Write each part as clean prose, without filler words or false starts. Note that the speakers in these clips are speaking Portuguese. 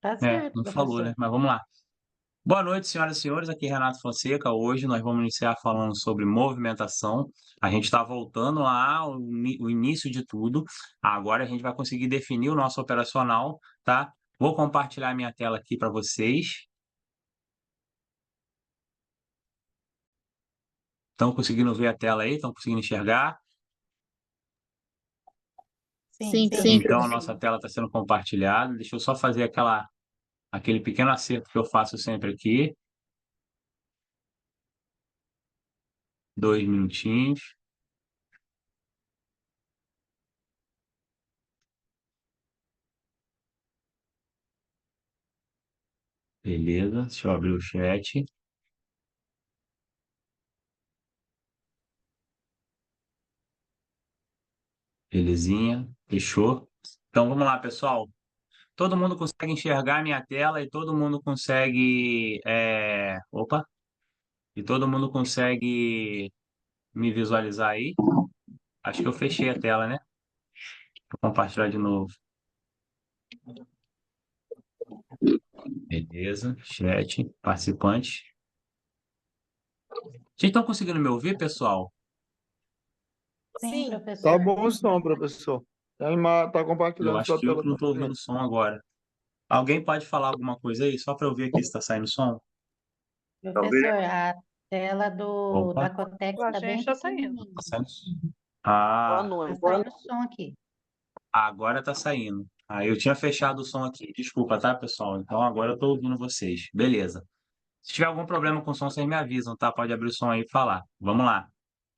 Tá Não certo, falou, professor. né? Mas vamos lá. Boa noite, senhoras e senhores. Aqui é Renato Fonseca. Hoje nós vamos iniciar falando sobre movimentação. A gente está voltando lá o início de tudo. Agora a gente vai conseguir definir o nosso operacional, tá? Vou compartilhar minha tela aqui para vocês. Estão conseguindo ver a tela aí? Estão conseguindo enxergar? Sim, Sim, sim. Então a nossa tela está sendo compartilhada. Deixa eu só fazer aquele pequeno acerto que eu faço sempre aqui. 2 minutinhos. Beleza, deixa eu abrir o chat. Belezinha, fechou. Então vamos lá, pessoal. Todo mundo consegue enxergar a minha tela e todo mundo consegue. Opa! E todo mundo consegue me visualizar aí? Acho que eu fechei a tela, né? Vou compartilhar de novo. Beleza, chat, participantes. Vocês estão conseguindo me ouvir, pessoal? Sim, sim. Tá professor. bom o som, professor. Tá Eu compartilhando acho sua que eu tela que não estou ouvindo também. o som agora. Alguém pode falar alguma coisa aí, só para eu ver aqui se está saindo som? Professor, a tela Opa, da Cotex A está bem gente já tá indo. tá pequenininha. saindo som. Boa Ah, Está noite. saindo som aqui. agora tá saindo. Eu tinha fechado o som aqui. Desculpa, tá, pessoal? Então agora eu tô ouvindo vocês. Beleza. Se tiver algum problema com o som, vocês me avisam, tá? Pode abrir o som aí e falar. Vamos lá.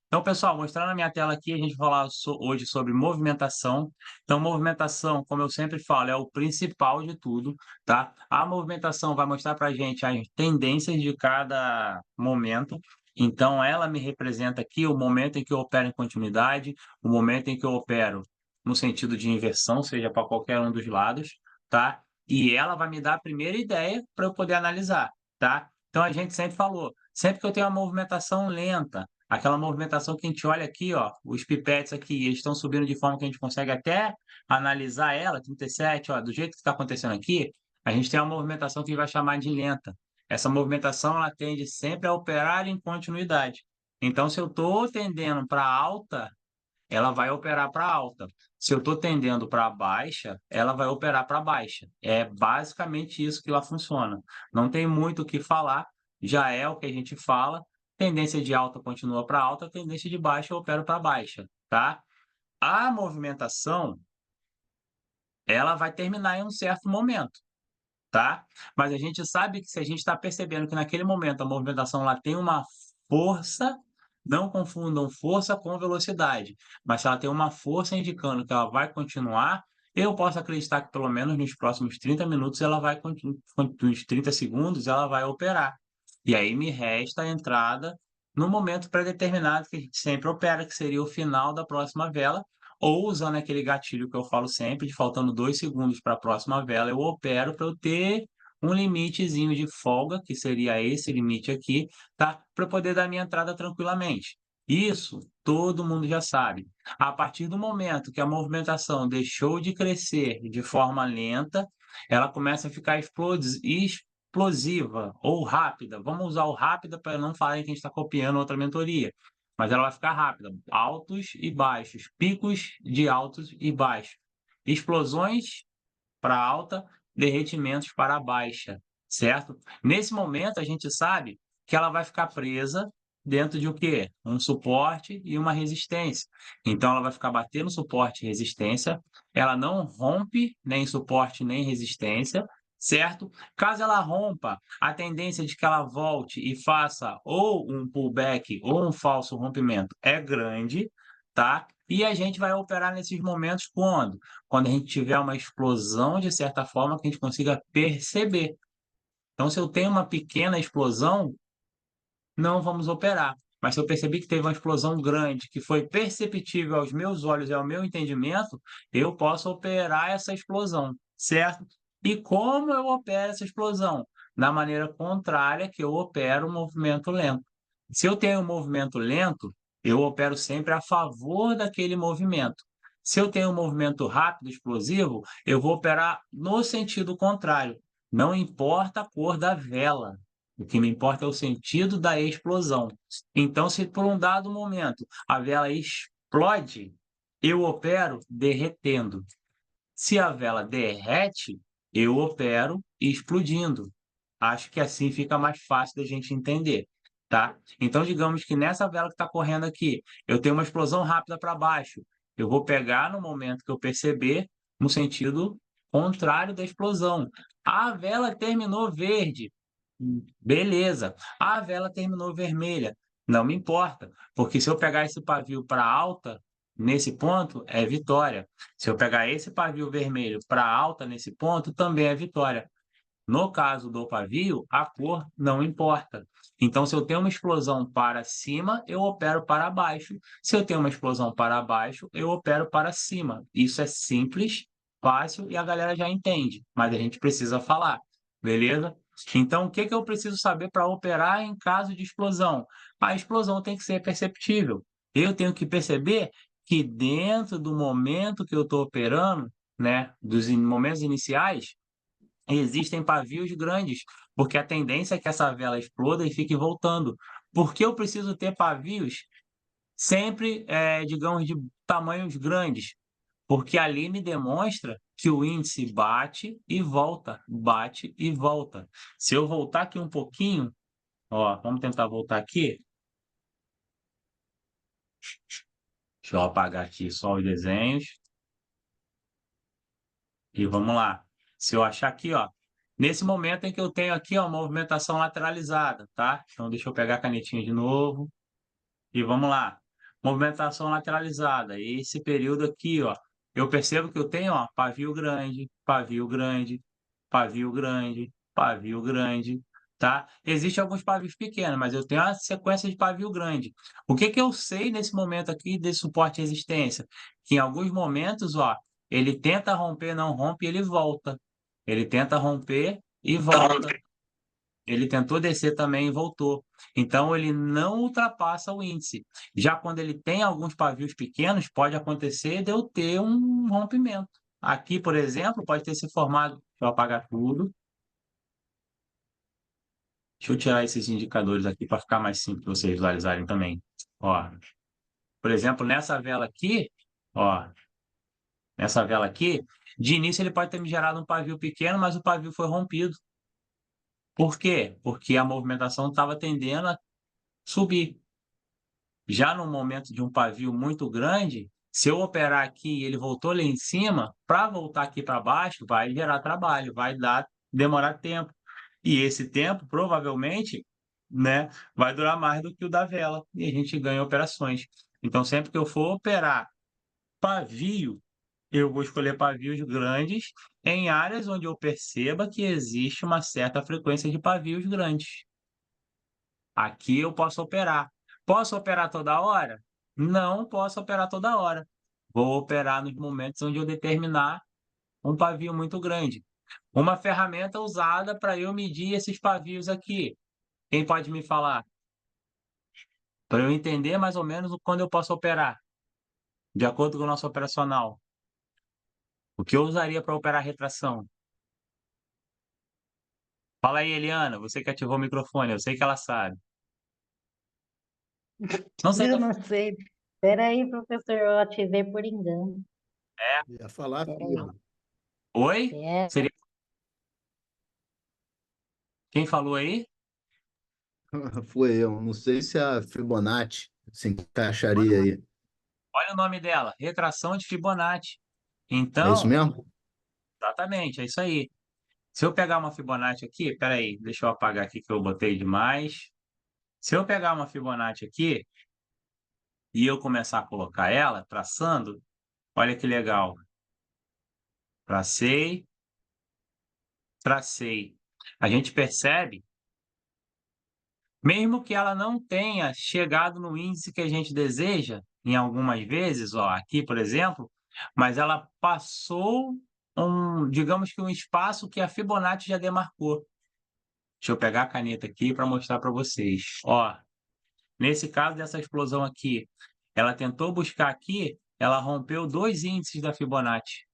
Então, pessoal, mostrando a minha tela aqui, a gente vai falar hoje sobre movimentação. Então, movimentação, como eu sempre falo, é o principal de tudo, tá? A movimentação vai mostrar para a gente as tendências de cada momento. Então, ela me representa aqui o momento em que eu opero em continuidade, o momento em que eu opero no sentido de inversão, seja para qualquer um dos lados, tá? E ela vai me dar a primeira ideia para eu poder analisar, tá? Então, a gente sempre falou, sempre que eu tenho uma movimentação lenta, aquela movimentação que a gente olha aqui, ó, os pipetes aqui, eles estão subindo de forma que a gente consegue até analisar ela, 37, ó, do jeito que está acontecendo aqui, a gente tem uma movimentação que a gente vai chamar de lenta. Essa movimentação, ela tende sempre a operar em continuidade. Então, se eu estou tendendo para alta, ela vai operar para alta. Se eu estou tendendo para baixa, ela vai operar para baixa. É basicamente isso que ela funciona. Não tem muito o que falar, já é o que a gente fala. Tendência de alta continua para alta, tendência de baixa eu opero para baixa, tá? A movimentação, ela vai terminar em um certo momento, tá? Mas a gente sabe que se a gente está percebendo que naquele momento a movimentação lá tem uma força, não confundam força com velocidade, mas se ela tem uma força indicando que ela vai continuar, eu posso acreditar que pelo menos nos próximos 30 minutos ela vai nos 30 segundos ela vai operar. E aí me resta a entrada no momento pré-determinado que a gente sempre opera, que seria o final da próxima vela, ou usando aquele gatilho que eu falo sempre, de faltando 2 segundos para a próxima vela, eu opero para eu ter um limitezinho de folga, que seria esse limite aqui, tá? Para poder dar minha entrada tranquilamente. Isso todo mundo já sabe. A partir do momento que a movimentação deixou de crescer de forma lenta, ela começa a ficar explosiva ou rápida. Vamos usar o rápida para não falar que a gente está copiando outra mentoria, mas ela vai ficar rápida. Altos e baixos, picos de altos e baixos, explosões para alta, derretimentos para baixa, certo? Nesse momento, a gente sabe que ela vai ficar presa dentro de o quê? Um suporte e uma resistência. Então, ela vai ficar batendo suporte e resistência, ela não rompe nem suporte nem resistência, certo? Caso ela rompa, a tendência de que ela volte e faça ou um pullback ou um falso rompimento é grande, tá? E a gente vai operar nesses momentos quando? Quando a gente tiver uma explosão, de certa forma, que a gente consiga perceber. Então, se eu tenho uma pequena explosão, não vamos operar. Mas se eu percebi que teve uma explosão grande, que foi perceptível aos meus olhos e ao meu entendimento, eu posso operar essa explosão, certo? E como eu opero essa explosão? Da maneira contrária que eu opero o movimento lento. Se eu tenho um movimento lento, eu opero sempre a favor daquele movimento. Se eu tenho um movimento rápido, explosivo, eu vou operar no sentido contrário. Não importa a cor da vela. O que me importa é o sentido da explosão. Então, se por um dado momento a vela explode, eu opero derretendo. Se a vela derrete, eu opero explodindo. Acho que assim fica mais fácil da gente entender, tá? Então, digamos que nessa vela que está correndo aqui, eu tenho uma explosão rápida para baixo. Eu vou pegar no momento que eu perceber, no sentido contrário da explosão. A vela terminou verde. Beleza. A vela terminou vermelha. Não me importa, porque se eu pegar esse pavio para alta, nesse ponto, é vitória. Se eu pegar esse pavio vermelho para alta nesse ponto, também é vitória. No caso do pavio, a cor não importa. Então, se eu tenho uma explosão para cima, eu opero para baixo. Se eu tenho uma explosão para baixo, eu opero para cima. Isso é simples, fácil e a galera já entende, mas a gente precisa falar, beleza? Então, o que que eu preciso saber para operar em caso de explosão? A explosão tem que ser perceptível. Eu tenho que perceber que dentro do momento que eu estou operando, né, dos momentos iniciais, existem pavios grandes, porque a tendência é que essa vela exploda e fique voltando. Por que eu preciso ter pavios sempre, digamos, de tamanhos grandes? Porque ali me demonstra que o índice bate e volta. Se eu voltar aqui um pouquinho, ó, vamos tentar voltar aqui. Deixa eu apagar aqui só os desenhos. E vamos lá. Se eu achar aqui, ó, nesse momento em que eu tenho aqui, ó, movimentação lateralizada, tá? Então, deixa eu pegar a canetinha de novo e vamos lá. Movimentação lateralizada. Esse período aqui, ó, eu percebo que eu tenho, ó, pavio grande, pavio grande, pavio grande, pavio grande, tá? Existem alguns pavios pequenos, mas eu tenho a sequência de pavio grande. O que que eu sei nesse momento aqui desse suporte de resistência? Que em alguns momentos, ó, ele tenta romper, não rompe, ele volta. Ele tenta romper e volta. Ele tentou descer também e voltou. Então, ele não ultrapassa o índice. Já quando ele tem alguns pavios pequenos, pode acontecer de eu ter um rompimento. Aqui, por exemplo, pode ter se formado. Deixa eu apagar tudo. Deixa eu tirar esses indicadores aqui para ficar mais simples para vocês visualizarem também. Ó, por exemplo, nessa vela aqui, ó, nessa vela aqui, de início ele pode ter me gerado um pavio pequeno, mas o pavio foi rompido. Por quê? Porque a movimentação estava tendendo a subir. Já no momento de um pavio muito grande, se eu operar aqui e ele voltou lá em cima, para voltar aqui para baixo, vai gerar trabalho, demorar tempo. E esse tempo, provavelmente, né, vai durar mais do que o da vela, e a gente ganha operações. Então, sempre que eu for operar pavio, eu vou escolher pavios grandes em áreas onde eu perceba que existe uma certa frequência de pavios grandes. Aqui eu posso operar. Posso operar toda hora? Não posso operar toda hora. Vou operar nos momentos onde eu determinar um pavio muito grande. Uma ferramenta usada para eu medir esses pavios aqui. Quem pode me falar? Para eu entender mais ou menos quando eu posso operar, de acordo com o nosso operacional. O que eu usaria para operar retração? Fala aí, Eliana, você que ativou o microfone, eu sei que ela sabe. Não sei. Eu não sei. Peraí, professor, eu ativei por engano. Ia falar Peraí. firma. Oi? É, Seria... Quem falou aí? Foi eu. Não sei se a Fibonacci se encaixaria aí. Olha o nome dela, retração de Fibonacci. É isso Então, mesmo? exatamente, é isso aí. Se eu pegar uma Fibonacci aqui, peraí, deixa eu apagar aqui que eu botei demais. Se eu pegar uma Fibonacci aqui e eu começar a colocar ela, traçando, olha que legal. Tracei, tracei. A gente percebe, mesmo que ela não tenha chegado no índice que a gente deseja, em algumas vezes, ó, aqui, por exemplo, mas ela passou digamos que um espaço que a Fibonacci já demarcou. Deixa eu pegar a caneta aqui para mostrar para vocês. Ó, nesse caso dessa explosão aqui, ela tentou buscar aqui, ela rompeu 2 índices da Fibonacci.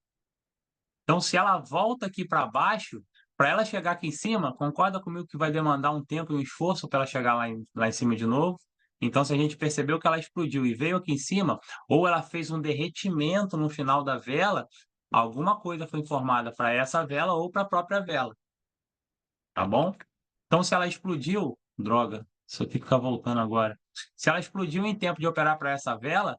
Então, se ela volta aqui para baixo, Para ela chegar aqui em cima, concorda comigo que vai demandar um tempo e um esforço para ela chegar lá em cima de novo? Então, se a gente percebeu que ela explodiu e veio aqui em cima, ou ela fez um derretimento no final da vela, alguma coisa foi informada para essa vela ou para a própria vela, tá bom? Então, se ela explodiu, droga, isso aqui fica voltando agora. Se ela explodiu em tempo de operar para essa vela,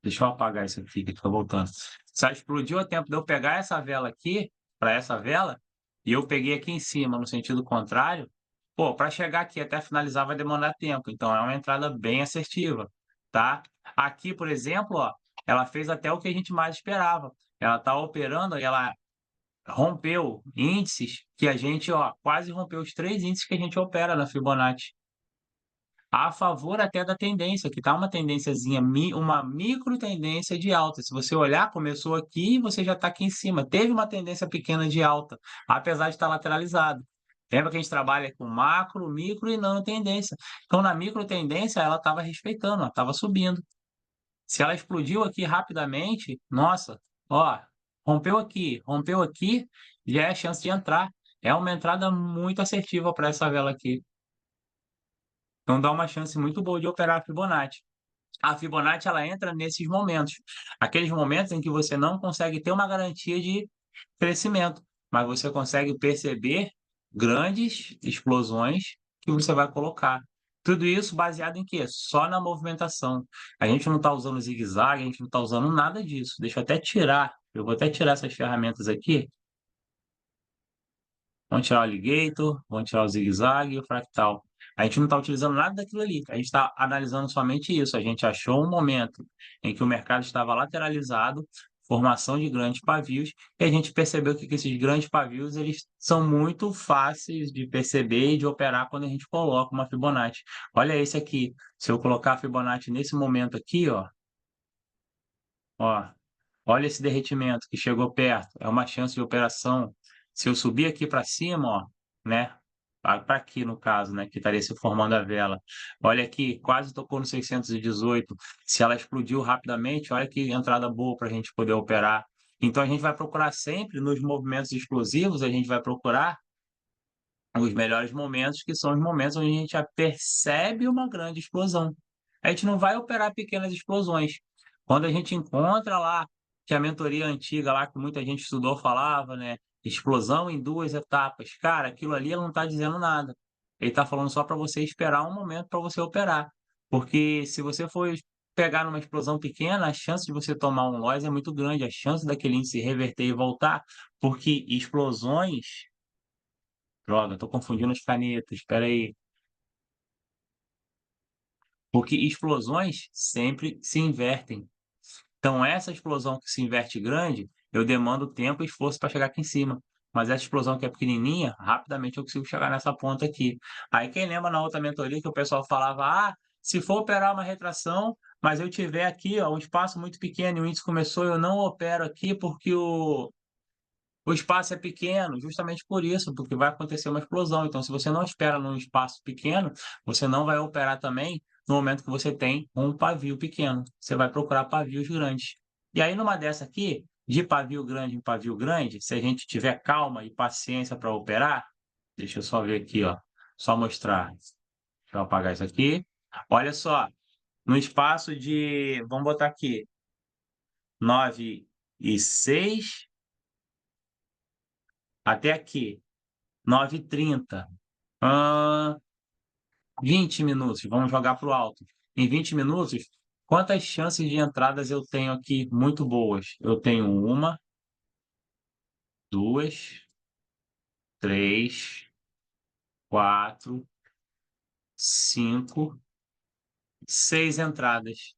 deixa eu apagar isso aqui que fica voltando. Se ela explodiu a tempo de eu pegar essa vela aqui, para essa vela, e eu peguei aqui em cima no sentido contrário, pô, para chegar aqui até finalizar vai demorar tempo. Então é uma entrada bem assertiva, tá? Aqui, por exemplo, ó, ela fez até o que a gente mais esperava. Ela tá operando e ela rompeu índices que a gente, ó, quase rompeu os 3 índices que a gente opera na Fibonacci. A favor até da tendência, que está uma tendênciazinha, uma micro tendência de alta. Se você olhar, começou aqui e você já está aqui em cima. Teve uma tendência pequena de alta, apesar de estar lateralizado. Lembra que a gente trabalha com macro, micro e nano tendência. Então, na micro tendência, ela estava respeitando, ela estava subindo. Se ela explodiu aqui rapidamente, nossa, ó, rompeu aqui, já é a chance de entrar. É uma entrada muito assertiva para essa vela aqui. Então dá uma chance muito boa de operar a Fibonacci. A Fibonacci ela entra nesses momentos, aqueles momentos em que você não consegue ter uma garantia de crescimento, mas você consegue perceber grandes explosões que você vai colocar. Tudo isso baseado em quê? Só na movimentação. A gente não está usando zigue-zague, a gente não está usando nada disso. Deixa eu até tirar, eu vou até tirar essas ferramentas aqui. Vamos tirar o alligator, vamos tirar o zigue-zague e o fractal. A gente não está utilizando nada daquilo ali, a gente está analisando somente isso. A gente achou um momento em que o mercado estava lateralizado, formação de grandes pavios, e a gente percebeu que esses grandes pavios eles são muito fáceis de perceber e de operar quando a gente coloca uma Fibonacci. Olha esse aqui, se eu colocar a Fibonacci nesse momento aqui, ó, olha esse derretimento que chegou perto, é uma chance de operação. Se eu subir aqui para cima, ó, né? Para aqui no caso, né? Que estaria se formando a vela. Olha aqui, quase tocou no 618. Se ela explodiu rapidamente, olha que entrada boa para a gente poder operar. Então a gente vai procurar sempre nos movimentos explosivos, a gente vai procurar os melhores momentos, que são os momentos onde a gente já percebe uma grande explosão. A gente não vai operar pequenas explosões. Quando a gente encontra lá, que a mentoria antiga lá, que muita gente estudou, falava, né? Explosão em 2 etapas. Cara, aquilo ali ela não está dizendo nada. Ele está falando só para você esperar um momento para você operar. Porque se você for pegar numa explosão pequena, a chance de você tomar um loss é muito grande, a chance daquele índice reverter e voltar, porque explosões. Droga, tô confundindo as canetas, espera aí. Porque explosões sempre se invertem. Então, essa explosão que se inverte grande, eu demando tempo e esforço para chegar aqui em cima. Mas essa explosão que é pequenininha, rapidamente eu consigo chegar nessa ponta aqui. Aí, quem lembra na outra mentoria que o pessoal falava, se for operar uma retração, mas eu tiver aqui, ó, um espaço muito pequeno e o índice começou, eu não opero aqui porque o espaço é pequeno, justamente por isso, porque vai acontecer uma explosão. Então, se você não espera num espaço pequeno, você não vai operar também no momento que você tem um pavio pequeno. Você vai procurar pavios grandes. E aí, numa dessa aqui, de pavio grande em pavio grande, se a gente tiver calma e paciência para operar, deixa eu só ver aqui, ó, só mostrar. Deixa eu apagar isso aqui. Olha só, no espaço de, vamos botar aqui, 9 e 6 até aqui. 9h30. 20 minutos, vamos jogar para o alto. Em 20 minutos, quantas chances de entradas eu tenho aqui muito boas? Eu tenho 1, 2, 3, 4, 5, 6 entradas.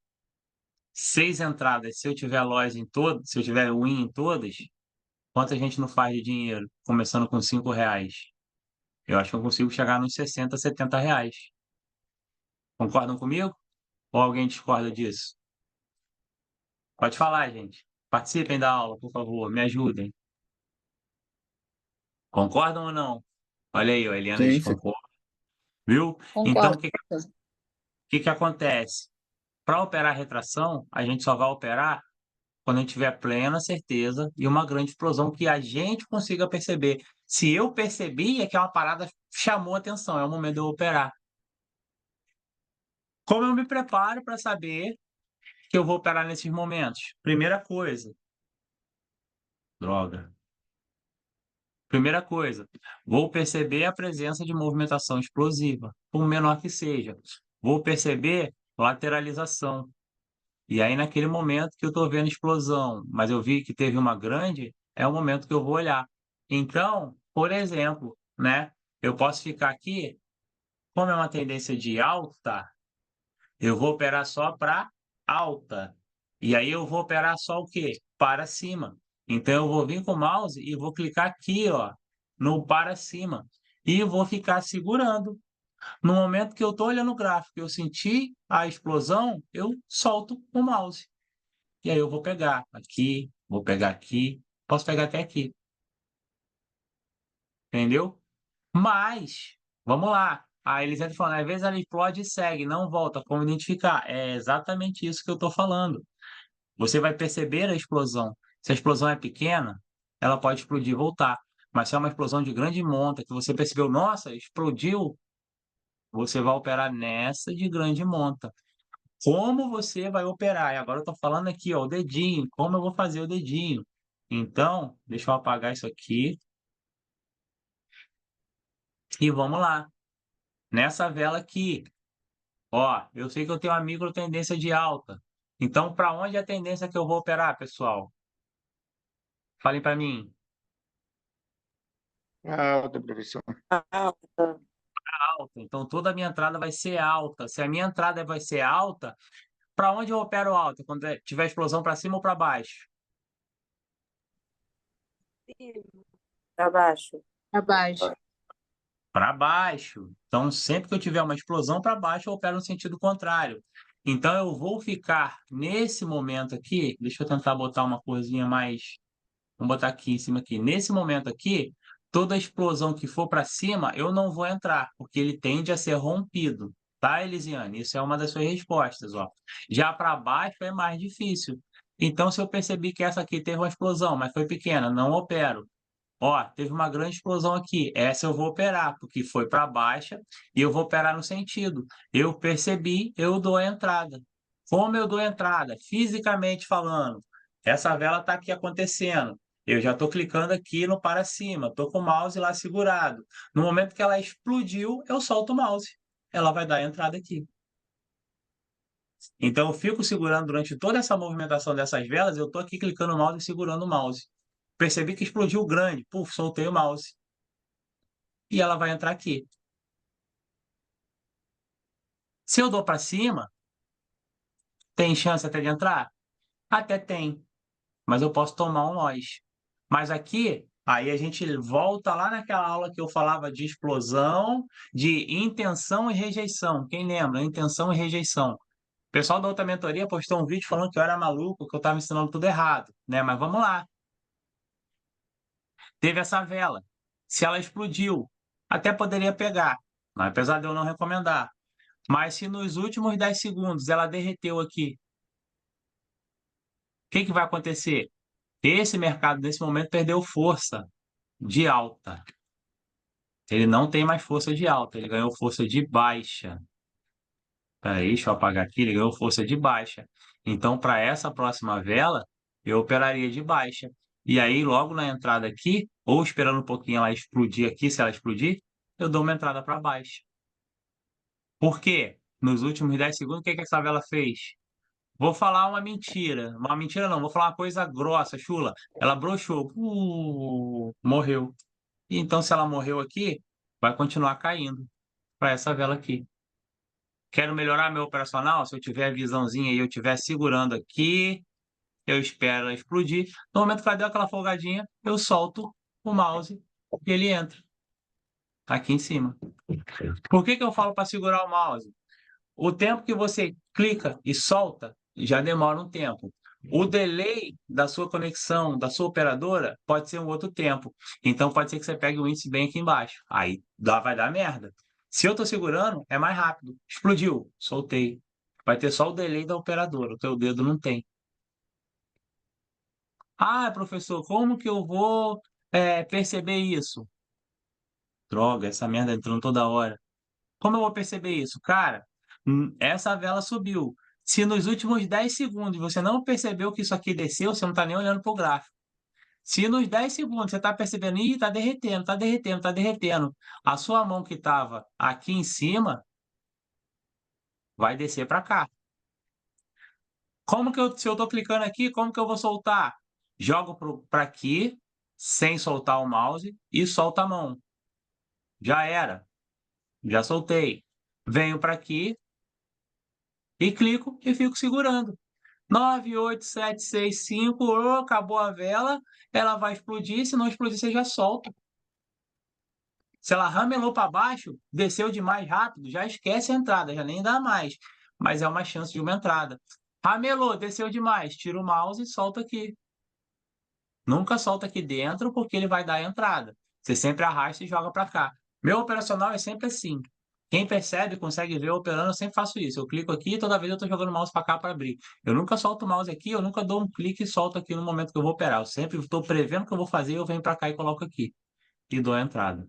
6 entradas. Se eu tiver loss em todas, se eu tiver win em todas, quanta gente não faz de dinheiro? Começando com R$ 5. Eu acho que eu consigo chegar nos 60, R$ 70. Concordam comigo? Ou alguém discorda disso? Pode falar, gente. Participem da aula, por favor, me ajudem. Concordam ou não? Olha aí, a Eliana Sim, diz sim. concorda. Viu? Então, Concordo. o que que acontece? Para operar retração, a gente só vai operar quando a gente tiver plena certeza e uma grande explosão que a gente consiga perceber. Se eu percebi, é que uma parada chamou atenção, é o momento de eu operar. Como eu me preparo para saber que eu vou operar nesses momentos? Primeira coisa, droga. Primeira coisa, vou perceber a presença de movimentação explosiva, por menor que seja. Vou perceber lateralização. E aí, naquele momento que eu estou vendo explosão, mas eu vi que teve uma grande, é o momento que eu vou olhar. Então, por exemplo, né, eu posso ficar aqui, como é uma tendência de alta, eu vou operar só para alta. E aí eu vou operar só o quê? Para cima. Então eu vou vir com o mouse e vou clicar aqui, ó, no para cima. E vou ficar segurando. No momento que eu estou olhando o gráfico, eu senti a explosão, eu solto o mouse. E aí eu vou pegar aqui, vou pegar aqui, posso pegar até aqui. Entendeu? Mas, vamos lá. A Elisete falando, às vezes ela explode e segue, não volta. Como identificar? É exatamente isso que eu estou falando. Você vai perceber a explosão. Se a explosão é pequena, ela pode explodir e voltar. Mas se é uma explosão de grande monta, que você percebeu, nossa, explodiu, você vai operar nessa de grande monta. Como você vai operar? E agora eu estou falando aqui, ó, o dedinho. Como eu vou fazer o dedinho? Então, deixa eu apagar isso aqui. E vamos lá. Nessa vela aqui, ó, eu sei que eu tenho uma micro tendência de alta. Então, para onde é a tendência que eu vou operar, pessoal? Falem para mim. Alta, professor. Alta. Alta. Então, toda a minha entrada vai ser alta. Se a minha entrada vai ser alta, para onde eu opero alta? Quando tiver explosão para cima ou para baixo? Para baixo. Abaixo. Para baixo. Então, sempre que eu tiver uma explosão para baixo, eu opero no sentido contrário. Então, eu vou ficar nesse momento aqui. Deixa eu tentar botar uma corzinha mais. Vamos botar aqui em cima aqui. Nesse momento aqui, toda explosão que for para cima, eu não vou entrar, porque ele tende a ser rompido. Tá, Elisiane? Isso é uma das suas respostas, ó. Já para baixo é mais difícil. Então, se eu percebi que essa aqui teve uma explosão, mas foi pequena, não opero. Ó, teve uma grande explosão aqui. Essa eu vou operar, porque foi para baixa e eu vou operar no sentido. Eu percebi, eu dou a entrada. Como eu dou a entrada? Fisicamente falando, essa vela está aqui acontecendo. Eu já estou clicando aqui no para cima, estou com o mouse lá segurado. No momento que ela explodiu, eu solto o mouse. Ela vai dar a entrada aqui. Então, eu fico segurando durante toda essa movimentação dessas velas, eu estou aqui clicando no mouse e segurando o mouse. Percebi que explodiu grande, puf, soltei o mouse. E ela vai entrar aqui. Se eu dou para cima, tem chance até de entrar? Até tem, mas eu posso tomar um nós. Mas aqui, aí a gente volta lá naquela aula que eu falava de explosão, de intenção e rejeição. Quem lembra? Intenção e rejeição. O pessoal da outra mentoria postou um vídeo falando que eu era maluco, que eu estava ensinando tudo errado, né? Mas vamos lá. Teve essa vela. Se ela explodiu, até poderia pegar, mas apesar de eu não recomendar. Mas se nos últimos 10 segundos ela derreteu aqui, o que que vai acontecer? Esse mercado, nesse momento, perdeu força de alta. Ele não tem mais força de alta, ele ganhou força de baixa. Peraí, deixa eu apagar aqui, ele ganhou força de baixa. Então, para essa próxima vela, eu operaria de baixa. E aí, logo na entrada aqui, ou esperando um pouquinho ela explodir aqui, se ela explodir, eu dou uma entrada para baixo. Por quê? Nos últimos 10 segundos, o que que essa vela fez? Vou falar uma mentira. Uma mentira não, vou falar uma coisa grossa, chula. Ela broxou. Morreu. E então, se ela morreu aqui, vai continuar caindo para essa vela aqui. Quero melhorar meu operacional? Se eu tiver a visãozinha e eu estiver segurando aqui, eu espero ela explodir. No momento que ela deu aquela folgadinha, eu solto o mouse e ele entra aqui em cima. Por que que eu falo para segurar o mouse? O tempo que você clica e solta já demora um tempo. O delay da sua conexão, da sua operadora, pode ser um outro tempo. Então, pode ser que você pegue o índice bem aqui embaixo. Aí vai dar merda. Se eu estou segurando, é mais rápido. Explodiu, soltei. Vai ter só o delay da operadora. O teu dedo não tem. Ah, professor, como que eu vou perceber isso? Droga, essa merda entrando toda hora. Como eu vou perceber isso? Cara, essa vela subiu. Se nos últimos 10 segundos você não percebeu que isso aqui desceu, você não está nem olhando para o gráfico. Se nos 10 segundos você está percebendo, ih, está derretendo, está derretendo, está derretendo, a sua mão que estava aqui em cima vai descer para cá. Como que se eu estou clicando aqui, como que eu vou soltar? Jogo para aqui, sem soltar o mouse, e solta a mão. Já era. Já soltei. Venho para aqui e clico e fico segurando. 9, 8, 7, 6, 5, acabou a vela, ela vai explodir, se não explodir você já solta. Se ela ramelou para baixo, desceu demais rápido, já esquece a entrada, já nem dá mais. Mas é uma chance de uma entrada. Ramelou, desceu demais, tira o mouse e solta aqui. Nunca solta aqui dentro porque ele vai dar a entrada. Você sempre arrasta e joga para cá. Meu operacional é sempre assim. Quem percebe, consegue ver eu operando, eu sempre faço isso. Eu clico aqui e toda vez eu estou jogando o mouse para cá para abrir. Eu nunca solto o mouse aqui, eu nunca dou um clique e solto aqui no momento que eu vou operar. Eu sempre estou prevendo o que eu vou fazer, eu venho para cá e coloco aqui. E dou a entrada.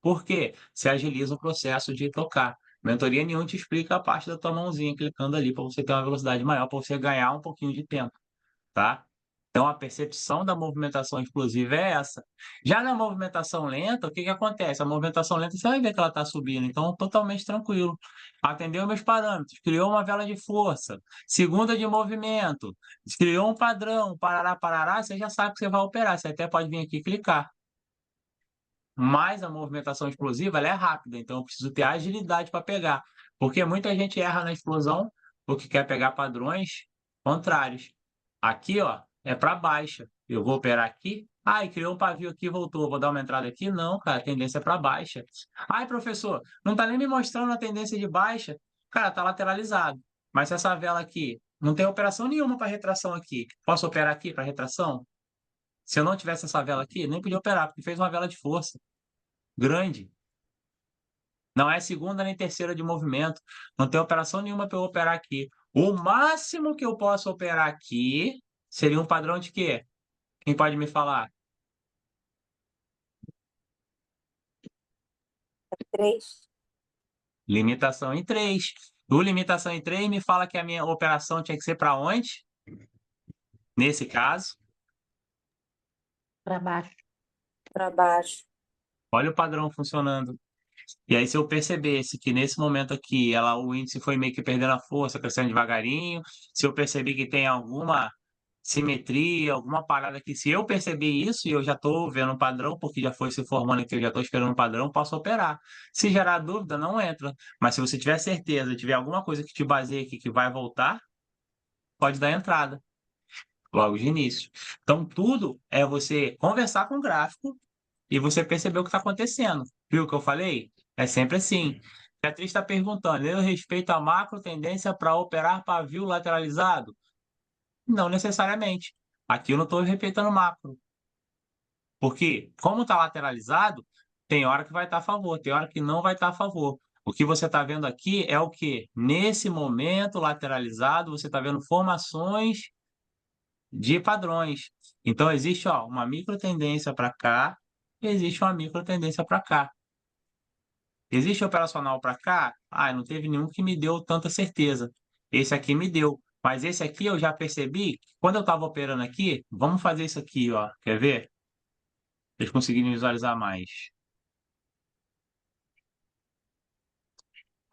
Por quê? Você agiliza o processo de tocar. Mentoria nenhum te explica a parte da tua mãozinha clicando ali para você ter uma velocidade maior, para você ganhar um pouquinho de tempo, tá? Então, a percepção da movimentação explosiva é essa. Já na movimentação lenta, o que que acontece? A movimentação lenta, você vai ver que ela está subindo, então, totalmente tranquilo. Atendeu meus parâmetros, criou uma vela de força, segunda de movimento, criou um padrão, parará, parará, você já sabe que você vai operar. Você até pode vir aqui e clicar. Mas a movimentação explosiva, ela é rápida, então eu preciso ter agilidade para pegar. Porque muita gente erra na explosão porque quer pegar padrões contrários. Aqui, ó, é para baixa. Eu vou operar aqui. Ai, criou um pavio aqui, voltou. Vou dar uma entrada aqui? Não, cara, a tendência é para baixa. Ai, professor, não está nem me mostrando a tendência de baixa. Cara, está lateralizado. Mas se essa vela aqui não tem operação nenhuma para retração aqui, posso operar aqui para retração? Se eu não tivesse essa vela aqui, nem podia operar, porque fez uma vela de força grande. Não é segunda nem terceira de movimento. Não tem operação nenhuma para eu operar aqui. O máximo que eu posso operar aqui seria um padrão de quê? Quem pode me falar? 3. Limitação em 3. O limitação em 3 me fala que a minha operação tinha que ser para onde? Nesse caso, Para baixo. Para baixo. olha o padrão funcionando. E aí, se eu percebesse que nesse momento aqui o índice foi meio que perdendo a força, crescendo devagarinho, se eu percebi que tem alguma simetria, alguma parada que, se eu perceber isso e eu já estou vendo um padrão, porque já foi se formando aqui, eu já estou esperando um padrão, posso operar. Se gerar dúvida, não entra. Mas se você tiver certeza, tiver alguma coisa que te baseie aqui que vai voltar, pode dar entrada logo de início. Então, tudo é você conversar com o gráfico e você perceber o que está acontecendo. Viu o que eu falei? É sempre assim. Beatriz está perguntando, eu respeito a macro tendência para operar pavio lateralizado? Não necessariamente. Aqui eu não estou respeitando macro. Porque, como está lateralizado, tem hora que vai estar a favor, tem hora que não vai estar a favor. O que você está vendo aqui é o quê? Nesse momento lateralizado, você está vendo formações de padrões. Então, existe uma micro tendência para cá, e existe uma micro tendência para cá. Existe operacional para cá? Ah, não teve nenhum que me deu tanta certeza. Esse aqui me deu. Mas esse aqui eu já percebi, quando eu estava operando aqui, vamos fazer isso aqui, ó. Quer ver? Vocês conseguirem visualizar mais.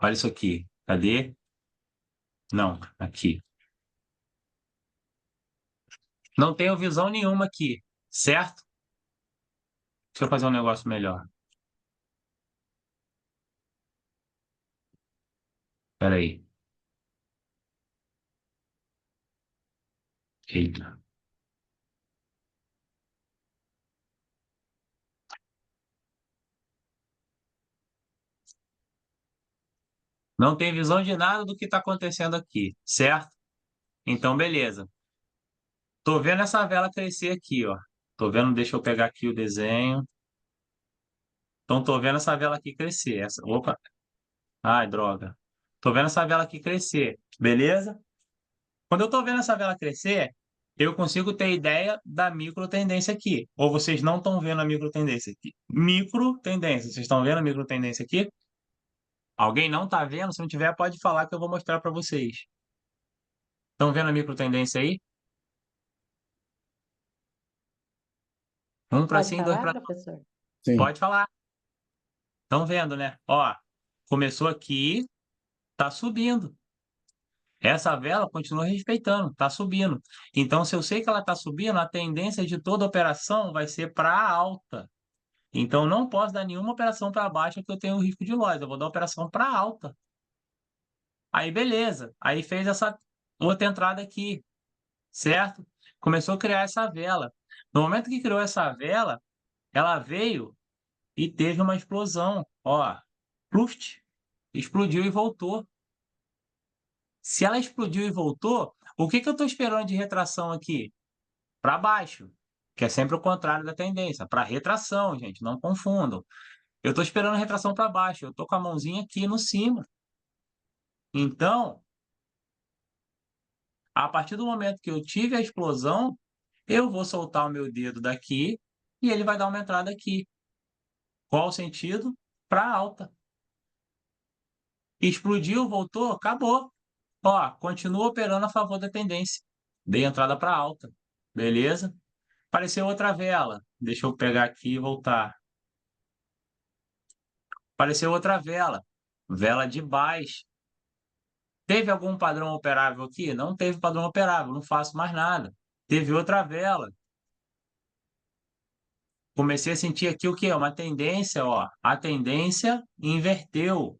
Olha isso aqui. Cadê? Não, aqui. Não tenho visão nenhuma aqui, certo? Deixa eu fazer um negócio melhor. Espera aí. Eita. Não tem visão de nada do que está acontecendo aqui, certo? Então, beleza. Tô vendo essa vela crescer aqui, ó. Tô vendo, deixa eu pegar aqui o desenho. Então, tô vendo essa vela aqui crescer. Opa. Ai, droga. Tô vendo essa vela aqui crescer, beleza? Quando eu tô vendo essa vela crescer, eu consigo ter ideia da micro tendência aqui. Ou vocês não estão vendo a micro tendência aqui? Micro tendência, vocês estão vendo a micro tendência aqui? Alguém não está vendo? Se não tiver, pode falar que eu vou mostrar para vocês. Estão vendo a micro tendência aí? Um para Pode sim, dois falar, para... professor? Sim. Pode falar. Estão vendo, né? Ó, começou aqui, tá subindo. Essa vela continua respeitando, está subindo. Então, se eu sei que ela está subindo, a tendência de toda operação vai ser para alta. Então, não posso dar nenhuma operação para baixo porque eu tenho risco de loss. Eu vou dar operação para alta. Aí, beleza. Aí fez essa outra entrada aqui, certo? Começou a criar essa vela. No momento que criou essa vela, ela veio e teve uma explosão. Ó, pluft, explodiu e voltou. Se ela explodiu e voltou, o que eu estou esperando de retração aqui? Para baixo, que é sempre o contrário da tendência. Para retração, gente, não confundam. Eu estou esperando a retração para baixo, eu estou com a mãozinha aqui no cima. Então, a partir do momento que eu tive a explosão, eu vou soltar o meu dedo daqui e ele vai dar uma entrada aqui. Qual o sentido? Para alta. Explodiu, voltou, acabou. Ó, continua operando a favor da tendência. Dei entrada para alta. Beleza? Apareceu outra vela. Deixa eu pegar aqui e voltar. Apareceu outra vela. Vela de baixa. Teve algum padrão operável aqui? Não teve padrão operável, não faço mais nada. Teve outra vela. Comecei a sentir aqui o quê? Uma tendência, ó. A tendência inverteu.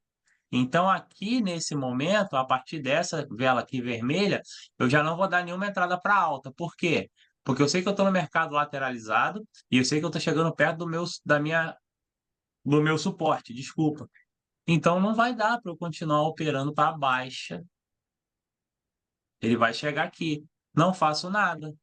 Então, aqui nesse momento, a partir dessa vela aqui vermelha, eu já não vou dar nenhuma entrada para alta. Por quê? Porque eu sei que eu estou no mercado lateralizado e eu sei que eu estou chegando perto do meu suporte, desculpa. Então, não vai dar para eu continuar operando para baixa. Ele vai chegar aqui. Não faço nada.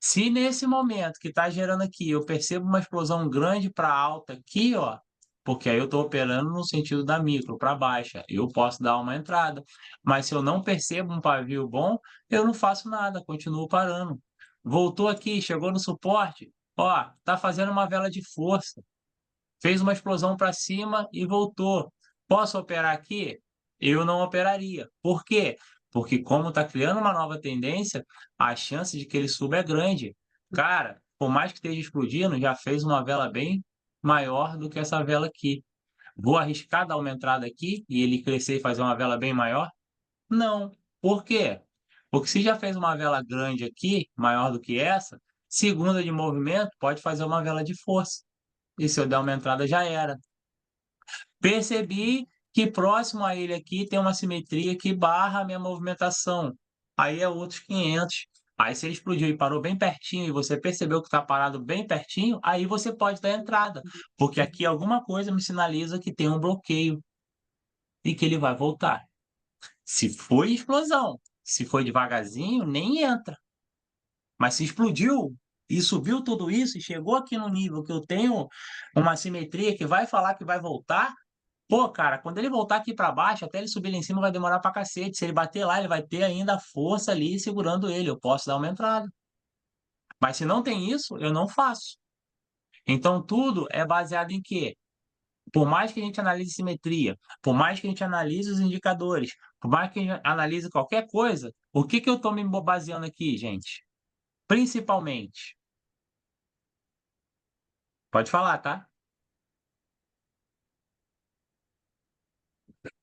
Se nesse momento que está gerando aqui, eu percebo uma explosão grande para alta aqui, ó, porque aí eu estou operando no sentido da micro, para baixa, eu posso dar uma entrada. Mas se eu não percebo um pavio bom, eu não faço nada, continuo parando. Voltou aqui, chegou no suporte, ó, está fazendo uma vela de força. Fez uma explosão para cima e voltou. Posso operar aqui? Eu não operaria. Por quê? Porque como está criando uma nova tendência, a chance de que ele suba é grande. Cara, por mais que esteja explodindo, já fez uma vela bem maior do que essa vela aqui. Vou arriscar dar uma entrada aqui e ele crescer e fazer uma vela bem maior? Não. Por quê? Porque se já fez uma vela grande aqui, maior do que essa, segunda de movimento, pode fazer uma vela de força. E se eu der uma entrada, já era. Percebi que próximo a ele aqui tem uma simetria que barra a minha movimentação. Aí é outros 500. Aí se ele explodiu e parou bem pertinho e você percebeu que está parado bem pertinho, aí você pode dar entrada. Porque aqui alguma coisa me sinaliza que tem um bloqueio e que ele vai voltar. Se foi explosão, se foi devagarzinho, nem entra. Mas se explodiu e subiu tudo isso e chegou aqui no nível que eu tenho uma simetria que vai falar que vai voltar, pô, cara, quando ele voltar aqui para baixo, até ele subir lá em cima vai demorar pra cacete. Se ele bater lá, ele vai ter ainda a força ali segurando ele. Eu posso dar uma entrada. Mas se não tem isso, eu não faço. Então tudo é baseado em quê? Por mais que a gente analise simetria, por mais que a gente analise os indicadores, por mais que a gente analise qualquer coisa, o que eu estou me baseando aqui, gente? Principalmente. Pode falar, tá?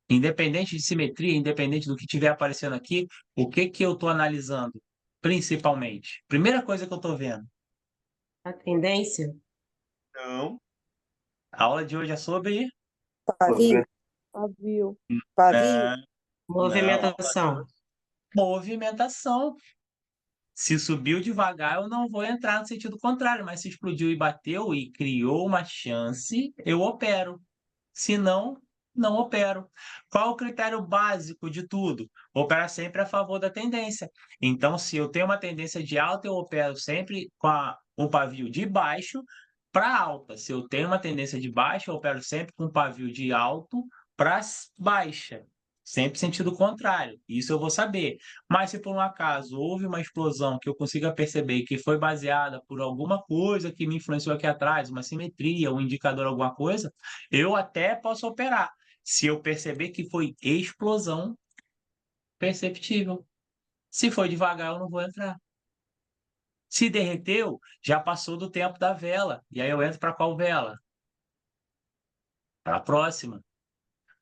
Independente de simetria, independente do que estiver aparecendo aqui, o que eu estou analisando? Principalmente. Primeira coisa que eu estou vendo. A tendência? Não. A aula de hoje é sobre Pavio. Pavio. Pavio. Movimentação. movimentação. Se subiu devagar, eu não vou entrar no sentido contrário, mas se explodiu e bateu e criou uma chance, eu opero. Se não, não opero. Qual o critério básico de tudo? Operar sempre a favor da tendência. Então, se eu tenho uma tendência de alta, eu opero sempre com um pavio de baixo para alta. Se eu tenho uma tendência de baixa, eu opero sempre com um pavio de alto para baixa. sempre sentido contrário. Isso eu vou saber. Mas se por um acaso houve uma explosão que eu consiga perceber que foi baseada por alguma coisa que me influenciou aqui atrás, uma simetria, um indicador, alguma coisa, eu até posso operar. Se eu perceber que foi explosão perceptível. Se foi devagar, eu não vou entrar. Se derreteu, já passou do tempo da vela. E aí eu entro para qual vela? Para a próxima.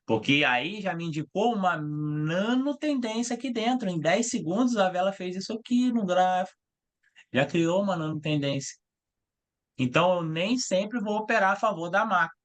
Porque aí já me indicou uma nano tendência aqui dentro. Em 10 segundos a vela fez isso aqui no gráfico. Já criou uma nano tendência. Então eu nem sempre vou operar a favor da macro.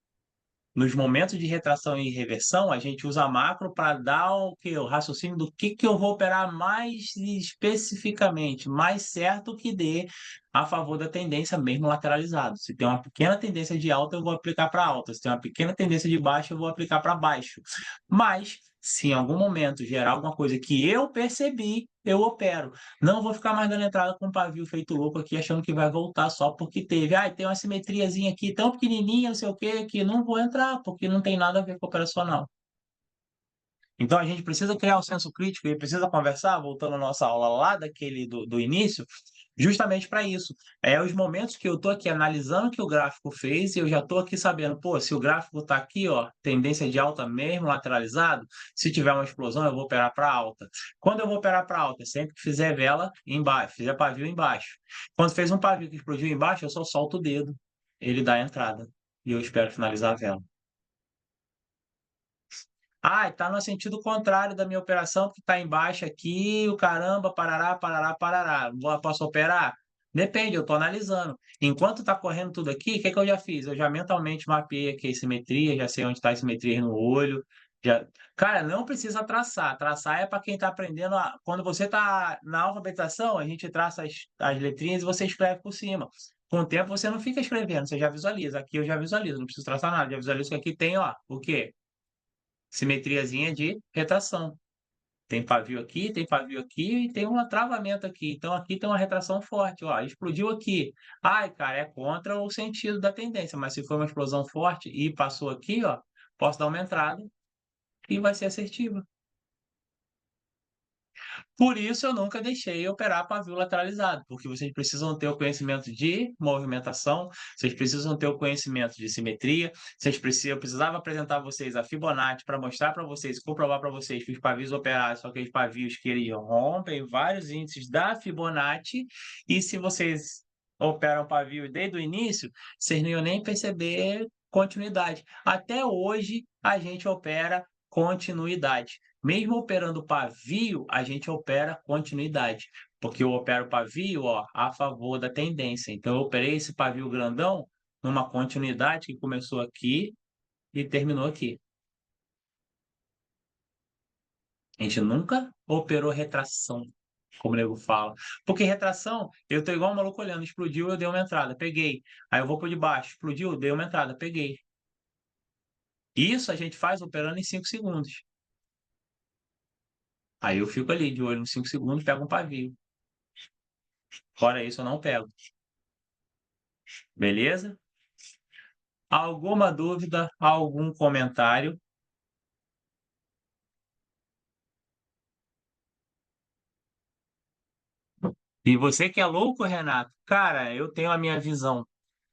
Nos momentos de retração e reversão, a gente usa a macro para dar o raciocínio do que eu vou operar mais especificamente, mais certo que dê a favor da tendência mesmo lateralizado. Se tem uma pequena tendência de alta, eu vou aplicar para alta. Se tem uma pequena tendência de baixa, eu vou aplicar para baixo. Mas, se em algum momento gerar alguma coisa que eu percebi, eu opero. Não vou ficar mais dando entrada com um pavio feito louco aqui, achando que vai voltar só porque teve. Ah, tem uma simetriazinha aqui tão pequenininha, não sei o quê, que não vou entrar, porque não tem nada a ver com operacional. Então, a gente precisa criar o senso crítico e precisa conversar, voltando à nossa aula lá do início, justamente para isso. É os momentos que eu estou aqui analisando o que o gráfico fez e eu já estou aqui sabendo, pô, se o gráfico está aqui, ó, tendência de alta mesmo, lateralizado, se tiver uma explosão, eu vou operar para alta. Quando eu vou operar para alta? Sempre que fizer vela embaixo, fizer pavio embaixo. Quando fez um pavio que explodiu embaixo, eu só solto o dedo, ele dá a entrada e eu espero finalizar a vela. Ah, está no sentido contrário da minha operação, porque está embaixo aqui, o caramba, parará, parará, parará. Posso operar? Depende, eu estou analisando. Enquanto está correndo tudo aqui, o que eu já fiz? Eu já mentalmente mapeei aqui a simetria, já sei onde está a simetria no olho. Já... Cara, não precisa traçar. Traçar é para quem está aprendendo. Quando você está na alfabetização, a gente traça as letrinhas e você escreve por cima. Com o tempo, você não fica escrevendo, você já visualiza. Aqui eu já visualizo, não preciso traçar nada. Já visualizo que aqui tem, ó, o quê? Simetriazinha de retração. Tem pavio aqui e tem um travamento aqui. Então aqui tem uma retração forte, ó, explodiu aqui. Ai, cara, é contra o sentido da tendência, mas se for uma explosão forte e passou aqui, ó, posso dar uma entrada e vai ser assertiva. Por isso eu nunca deixei operar pavio lateralizado, porque vocês precisam ter o conhecimento de movimentação, vocês precisam ter o conhecimento de simetria, eu precisava apresentar a vocês a Fibonacci para mostrar para vocês, comprovar para vocês que os pavios operados são aqueles pavios que eles rompem vários índices da Fibonacci, e se vocês operam pavio desde o início, vocês não iam nem perceber continuidade. Até hoje a gente opera continuidade. Mesmo operando pavio, a gente opera continuidade, porque eu opero pavio, ó, a favor da tendência. Então, eu operei esse pavio grandão numa continuidade que começou aqui e terminou aqui. A gente nunca operou retração, como o nego fala. Porque retração, eu tô igual um maluco olhando, explodiu, eu dei uma entrada, peguei. Aí eu vou por debaixo, explodiu, dei uma entrada, peguei. Isso a gente faz operando em 5 segundos. Aí eu fico ali de olho nos 5 segundos, pego um pavio. Fora isso, eu não pego. Beleza? Alguma dúvida? Algum comentário? E você que é louco, Renato? Cara, eu tenho a minha visão.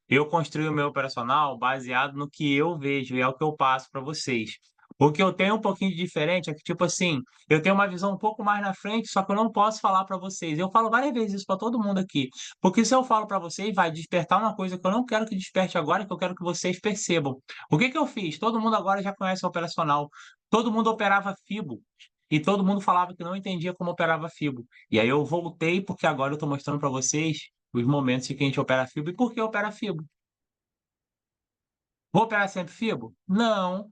Eu construí o meu operacional baseado no que eu vejo e é o que eu passo para vocês. O que eu tenho um pouquinho de diferente é que, tipo assim, eu tenho uma visão um pouco mais na frente, só que eu não posso falar para vocês. Eu falo várias vezes isso para todo mundo aqui. Porque se eu falo para vocês, vai despertar uma coisa que eu não quero que desperte agora, que eu quero que vocês percebam. O que eu fiz? Todo mundo agora já conhece o operacional. Todo mundo operava FIBO. E todo mundo falava que não entendia como operava FIBO. E aí eu voltei, porque agora eu estou mostrando para vocês os momentos em que a gente opera FIBO e por que opera FIBO. Vou operar sempre FIBO? Não.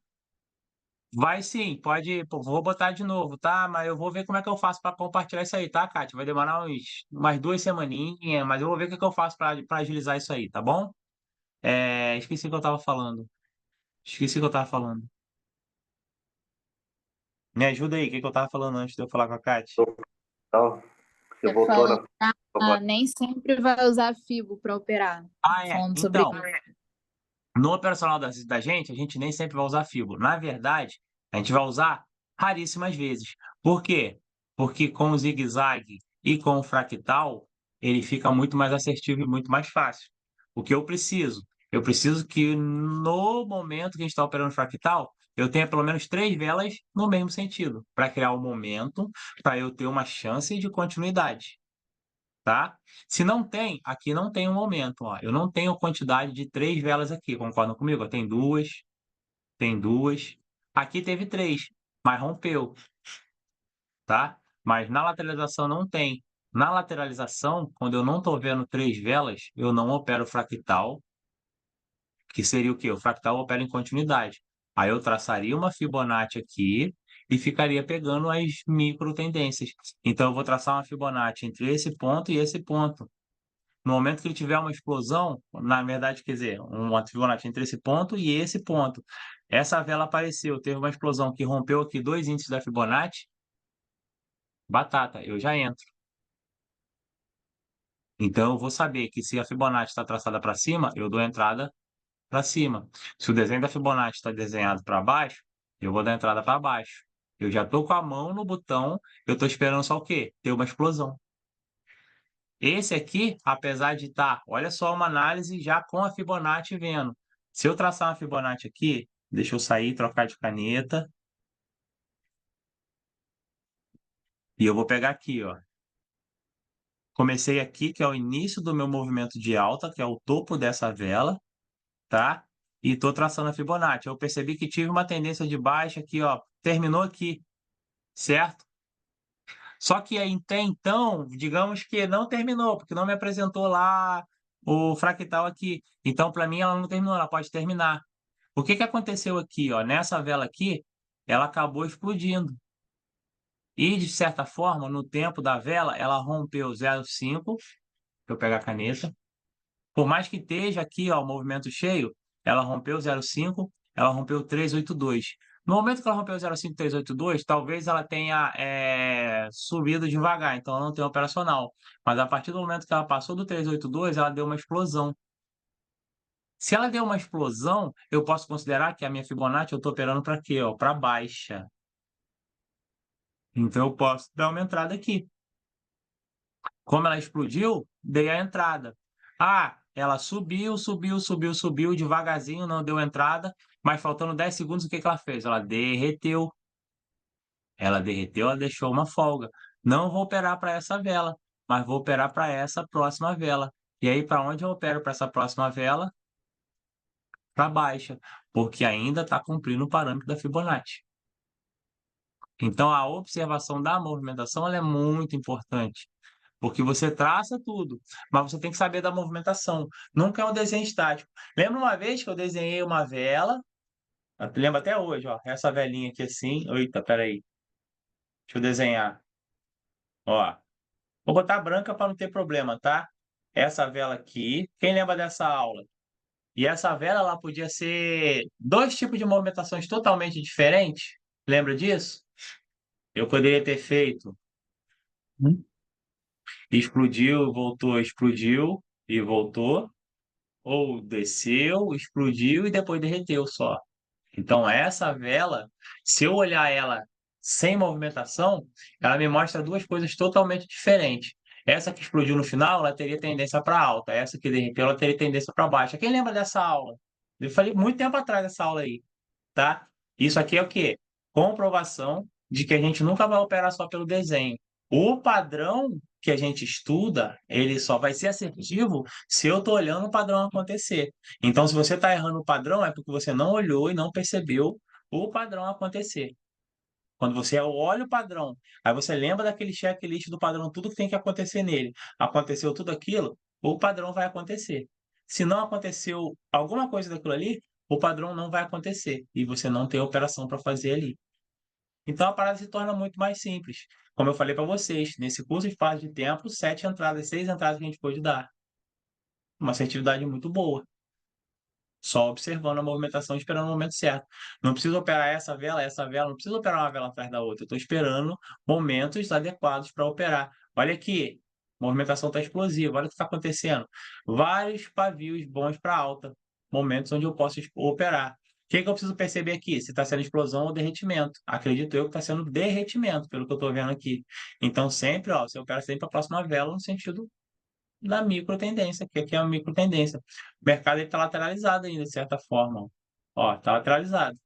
Vai sim, pode. Pô, vou botar de novo, tá? Mas eu vou ver como é que eu faço para compartilhar isso aí, tá, Kátia? Vai demorar umas 2 semaninhas, mas eu vou ver o que eu faço para agilizar isso aí, tá bom? Esqueci o que eu tava falando. Esqueci o que eu tava falando. Me ajuda aí, o que eu tava falando antes de eu falar com a Kátia? Então, você Você voltou falou na. nem sempre vai usar FIBO para operar. Falando sobre Então, isso. no operacional da gente, a gente nem sempre vai usar FIBO. Na verdade, a gente vai usar raríssimas vezes. Por quê? Porque com o zigue-zague e com o fractal, ele fica muito mais assertivo e muito mais fácil. O que eu preciso? Eu preciso que no momento que a gente está operando fractal, eu tenha pelo menos 3 velas no mesmo sentido, para criar o momento, para eu ter uma chance de continuidade, tá? Se não tem, aqui não tem um momento, ó. Eu não tenho quantidade de 3 velas aqui, concordam comigo? Ó, tem 2, tem 2. Aqui teve 3, mas rompeu, tá? Mas na lateralização não tem. Na lateralização, quando eu não estou vendo 3 velas, eu não opero fractal, que seria o quê? O fractal opera em continuidade. Aí eu traçaria uma Fibonacci aqui e ficaria pegando as micro tendências. Então eu vou traçar uma Fibonacci entre esse ponto e esse ponto. No momento que ele tiver uma explosão, na verdade, quer dizer, uma Fibonacci entre esse ponto e esse ponto. Essa vela apareceu, teve uma explosão que rompeu aqui 2 índices da Fibonacci, batata, eu já entro. Então eu vou saber que se a Fibonacci está traçada para cima, eu dou entrada para cima. Se o desenho da Fibonacci está desenhado para baixo, eu vou dar entrada para baixo. Eu já estou com a mão no botão, eu estou esperando só o quê? Ter uma explosão. Esse aqui, apesar de estar, olha só uma análise já com a Fibonacci vendo. Se eu traçar uma Fibonacci aqui, deixa eu sair, trocar de caneta. E eu vou pegar aqui, ó. Comecei aqui, que é o início do meu movimento de alta, que é o topo dessa vela, tá? E estou traçando a Fibonacci. Eu percebi que tive uma tendência de baixa aqui, ó. Terminou aqui, certo? Só que aí, até então, digamos que não terminou, porque não me apresentou lá o fractal aqui. Então, para mim, ela não terminou, ela pode terminar. O que que aconteceu aqui, ó? Nessa vela aqui, ela acabou explodindo. E, de certa forma, no tempo da vela, ela rompeu 0,5. Deixa eu pegar a caneta. Por mais que esteja aqui, ó, o movimento cheio, ela rompeu 0,5, ela rompeu 382. No momento que ela rompeu 0,5, 382, talvez ela tenha subido devagar, então ela não tem operacional. Mas a partir do momento que ela passou do 382, ela deu uma explosão. Se ela deu uma explosão, eu posso considerar que a minha Fibonacci eu estou operando para quê? Para baixa. Então eu posso dar uma entrada aqui. Como ela explodiu, dei a entrada. Ah, ela subiu, devagarzinho, não deu entrada, mas faltando 10 segundos, o que que ela fez? Ela derreteu. Ela derreteu, ela deixou uma folga. Não vou operar para essa vela, mas vou operar para essa próxima vela. E aí, para onde eu opero para essa próxima vela? Para baixa, porque ainda está cumprindo o parâmetro da Fibonacci. Então, a observação da movimentação ela é muito importante. Porque você traça tudo, mas você tem que saber da movimentação. Nunca é um desenho estático. Lembra uma vez que eu desenhei uma vela? Eu lembro até hoje, ó. Essa velinha aqui assim. Eita, peraí. Deixa eu desenhar. Ó. Vou botar branca para não ter problema, tá? Essa vela aqui. Quem lembra dessa aula? E essa vela, ela podia ser 2 tipos de movimentações totalmente diferentes. Lembra disso? Eu poderia ter feito. Explodiu, voltou, explodiu e voltou. Ou desceu, explodiu e depois derreteu só. Então, essa vela, se eu olhar ela sem movimentação, ela me mostra 2 coisas totalmente diferentes. Essa que explodiu no final, ela teria tendência para alta. Essa que derreteu, ela teria tendência para baixa. Quem lembra dessa aula? Eu falei muito tempo atrás dessa aula aí, tá? Isso aqui é o quê? Comprovação de que a gente nunca vai operar só pelo desenho. O padrão que a gente estuda, ele só vai ser assertivo se eu estou olhando o padrão acontecer. Então, se você está errando o padrão, é porque você não olhou e não percebeu o padrão acontecer. Quando você olha o padrão, aí você lembra daquele checklist do padrão, tudo que tem que acontecer nele. Aconteceu tudo aquilo, o padrão vai acontecer. Se não aconteceu alguma coisa daquilo ali, o padrão não vai acontecer. E você não tem operação para fazer ali. Então a parada se torna muito mais simples. Como eu falei para vocês, nesse curso de espaço de tempo, 7 entradas, 6 entradas que a gente pôde dar. Uma assertividade muito boa. Só observando a movimentação, esperando o momento certo. Não preciso operar essa vela, não preciso operar uma vela atrás da outra. Eu estou esperando momentos adequados para operar. Olha aqui, a movimentação está explosiva. Olha o que está acontecendo. Vários pavios bons para alta. Momentos onde eu posso operar. que eu preciso perceber aqui? Se está sendo explosão ou derretimento. Acredito eu que está sendo derretimento, pelo que eu estou vendo aqui. Então, sempre, ó, você opera sempre a próxima vela no sentido da microtendência, que aqui é uma microtendência. O mercado está lateralizado ainda, de certa forma. Ó, está lateralizado.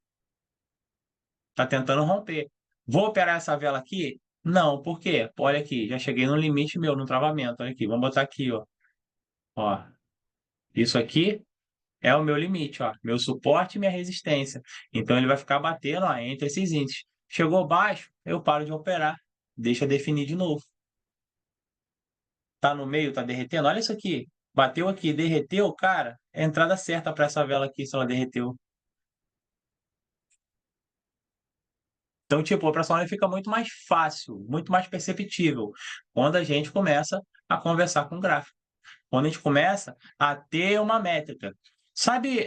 Está tentando romper. Vou operar essa vela aqui? Não, por quê? Olha aqui, já cheguei no limite meu, no travamento. Olha aqui, vamos botar aqui, ó. Ó, isso aqui é o meu limite, ó, meu suporte e minha resistência. Então ele vai ficar batendo, ó, entre esses índices. Chegou baixo, eu paro de operar, deixa definir de novo. Tá no meio, tá derretendo. Olha isso aqui. Bateu aqui, derreteu, cara, é a entrada certa para essa vela aqui, se ela derreteu. Então, tipo, a operação fica muito mais fácil, muito mais perceptível quando a gente começa a conversar com o gráfico. Quando a gente começa a ter uma métrica. Sabe,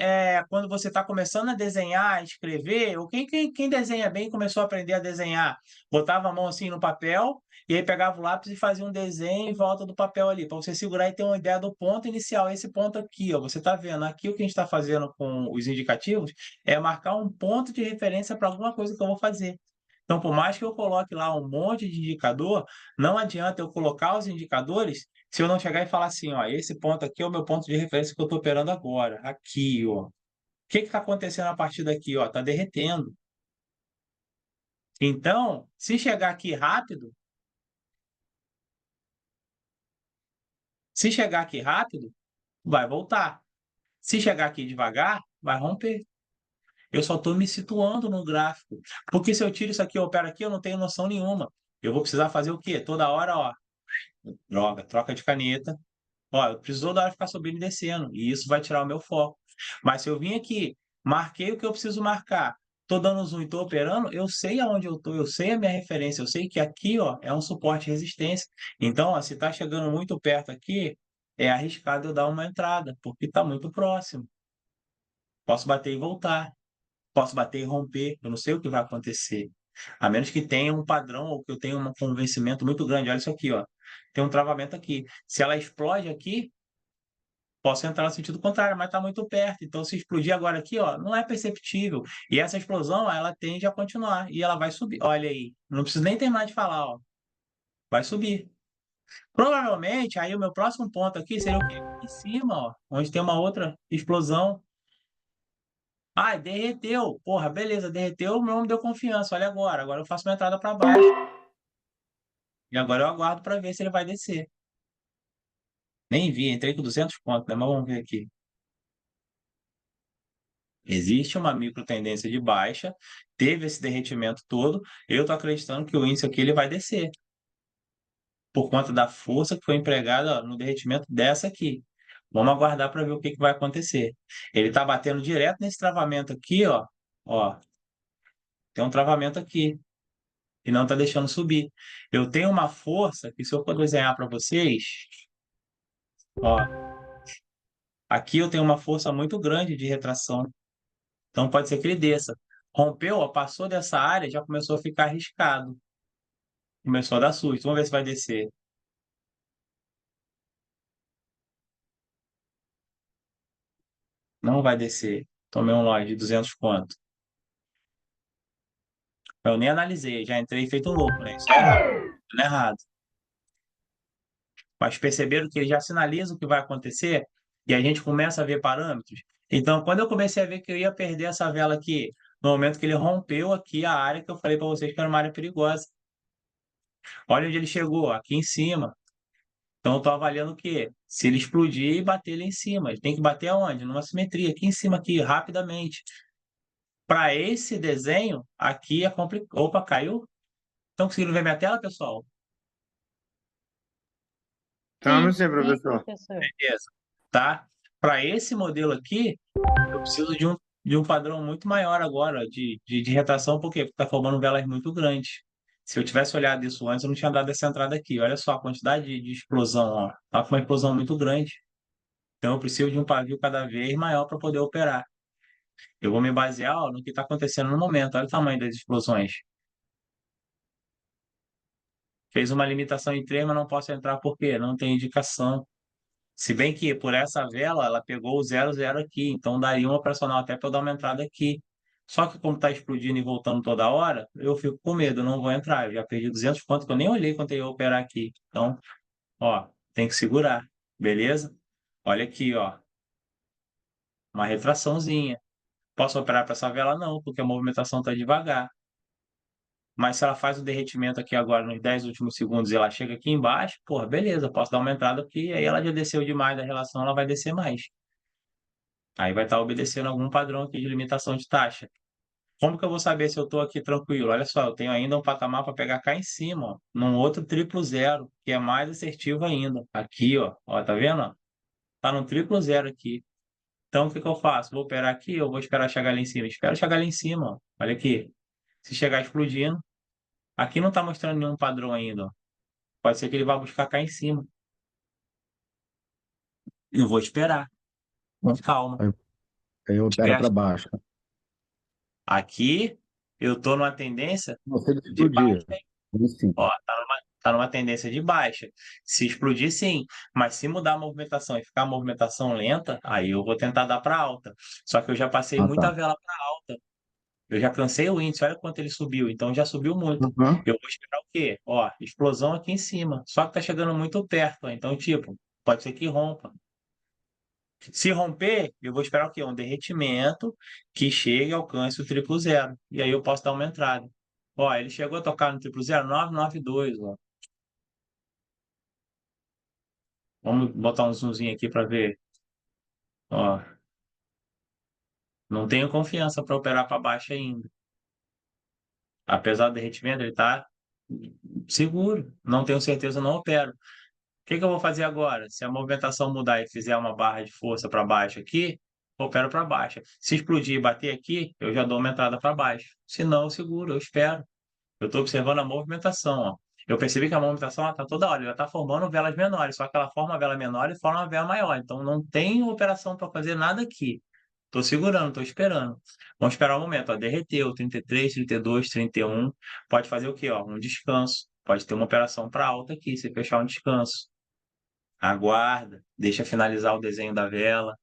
quando você está começando a desenhar, escrever, ou quem desenha bem começou a aprender a desenhar, botava a mão assim no papel, e aí pegava o lápis e fazia um desenho em volta do papel ali, para você segurar e ter uma ideia do ponto inicial. Esse ponto aqui, ó, você está vendo, aqui o que a gente está fazendo com os indicativos é marcar um ponto de referência para alguma coisa que eu vou fazer. Então, por mais que eu coloque lá um monte de indicador, não adianta eu colocar os indicadores se eu não chegar e falar assim, ó, esse ponto aqui é o meu ponto de referência que eu estou operando agora. Aqui, ó. O que está acontecendo a partir daqui, ó? Está derretendo. Então, se chegar aqui rápido, vai voltar. Se chegar aqui devagar, vai romper. Eu só estou me situando no gráfico. Porque se eu tiro isso aqui, eu opero aqui, eu não tenho noção nenhuma. Eu vou precisar fazer o quê? Toda hora, ó. Droga, troca de caneta. Ó, eu preciso toda hora ficar subindo e descendo. E isso vai tirar o meu foco. Mas se eu vim aqui, marquei o que eu preciso marcar, estou dando zoom e estou operando, eu sei aonde eu estou, eu sei a minha referência, eu sei que aqui, ó, é um suporte e resistência. Então, ó, se está chegando muito perto aqui, é arriscado eu dar uma entrada, porque está muito próximo. Posso bater e voltar. Posso bater e romper. Eu não sei o que vai acontecer. A menos que tenha um padrão ou que eu tenha um convencimento muito grande. Olha isso aqui, ó. Tem um travamento aqui. Se ela explode aqui, posso entrar no sentido contrário, mas está muito perto. Então, se explodir agora aqui, ó, não é perceptível. E essa explosão, ela tende a continuar. E ela vai subir. Olha aí. Não preciso nem terminar de falar, ó. Vai subir. Provavelmente, aí o meu próximo ponto aqui seria o quê? Em cima, ó. Onde tem uma outra explosão. Ah, derreteu. Porra, beleza, derreteu, não me deu confiança. Olha agora. Agora eu faço uma entrada para baixo. E agora eu aguardo para ver se ele vai descer. Nem vi, entrei com 200 pontos, né? Mas vamos ver aqui. Existe uma microtendência de baixa, teve esse derretimento todo. Eu estou acreditando que o índice aqui ele vai descer. Por conta da força que foi empregada, ó, no derretimento dessa aqui. Vamos aguardar para ver o que vai acontecer. Ele está batendo direto nesse travamento aqui, ó. Ó, tem um travamento aqui. E não está deixando subir. Eu tenho uma força que, se eu for desenhar para vocês, ó, aqui eu tenho uma força muito grande de retração. Então pode ser que ele desça. Rompeu, ó, passou dessa área, já começou a ficar arriscado. Começou a dar susto. Vamos ver se vai descer. Não vai descer. Tomei um lote de 200 quanto. Eu nem analisei, já entrei feito um louco, né? Isso é errado. Não é errado. Mas perceberam que ele já sinaliza o que vai acontecer e a gente começa a ver parâmetros. Então, quando eu comecei a ver que eu ia perder essa vela aqui, no momento que ele rompeu aqui a área que eu falei para vocês que era uma área perigosa. Olha onde ele chegou, aqui em cima. Então, eu estou avaliando o quê? Se ele explodir e bater ali em cima. Ele tem que bater aonde? Numa simetria, aqui em cima, aqui, rapidamente. Para esse desenho, aqui é complicado. Opa, caiu? Estão conseguindo ver minha tela, pessoal? Estamos sim, Sim, professor. Beleza. Tá? Para esse modelo aqui, eu preciso de um padrão muito maior agora de retração, por quê? Porque está formando velas muito grandes. Se eu tivesse olhado isso antes, eu não tinha dado essa entrada aqui. Olha só a quantidade de explosão, ó. Tá com uma explosão muito grande. Então, eu preciso de um pavio cada vez maior para poder operar. Eu vou me basear, ó, no que está acontecendo no momento. Olha o tamanho das explosões. Fez uma limitação em 3, mas não posso entrar por quê? Não tem indicação. Se bem que por essa vela, ela pegou o 00 aqui, então daria um operacional até para eu dar uma entrada aqui. Só que como tá explodindo e voltando toda hora, eu fico com medo, eu não vou entrar. Eu já perdi 200 pontos que eu nem olhei quanto eu ia operar aqui. Então, ó, tem que segurar, beleza? Olha aqui, ó, uma retraçãozinha. Posso operar para essa vela? Não, porque a movimentação tá devagar. Mas se ela faz o derretimento aqui agora nos 10 últimos segundos e ela chega aqui embaixo, porra, beleza, posso dar uma entrada aqui, aí ela já desceu demais da relação, ela vai descer mais. Aí vai estar obedecendo algum padrão aqui de limitação de taxa. Como que eu vou saber se eu estou aqui tranquilo? Olha só, eu tenho ainda um patamar para pegar cá em cima, ó, num outro triplo zero, que é mais assertivo ainda. Aqui, ó, tá vendo? Ó? Tá no triplo zero aqui. Então, o que que eu faço? Vou operar aqui ou vou esperar chegar ali em cima? Espero chegar ali em cima, ó. Olha aqui. Se chegar explodindo, aqui não está mostrando nenhum padrão ainda, ó. Pode ser que ele vá buscar cá em cima. Eu vou esperar. Calma. Aí opera Espera. para baixo. Aqui, eu estou numa tendência Não, se ele de baixa. explodir, aí sim. Ó, tá numa tendência de baixa. Se explodir, sim. Mas se mudar a movimentação e ficar a movimentação lenta, aí eu vou tentar dar para alta. Só que eu já passei Ah, muita tá. vela para alta. Eu já cansei o índice, olha quanto ele subiu. Então já subiu muito. Uhum. Eu vou esperar o quê? Ó, explosão aqui em cima. Só que tá chegando muito perto. Ó. Então, tipo, pode ser que rompa. Se romper, eu vou esperar o quê? Um derretimento que chegue e alcance o triplo zero. E aí eu posso dar uma entrada. Ó, ele chegou a tocar no triplo zero, 992, ó. Vamos botar um zoomzinho aqui para ver. Ó, não tenho confiança para operar para baixo ainda. Apesar do derretimento, ele está seguro. Não tenho certeza, não opero. O que que eu vou fazer agora? Se a movimentação mudar e fizer uma barra de força para baixo aqui, opero para baixo. Se explodir e bater aqui, eu já dou uma entrada para baixo. Se não, eu seguro, eu espero. Eu estou observando a movimentação, ó. Eu percebi que a movimentação está toda hora, ela está formando velas menores, só que ela forma a vela menor e forma uma vela maior. Então não tem operação para fazer nada aqui. Estou segurando, estou esperando. Vamos esperar um momento, ó. Derreteu, 33, 32, 31. Pode fazer o quê? Ó? Um descanso. Pode ter uma operação para alta aqui, se fechar um descanso. Aguarda, deixa finalizar o desenho da vela.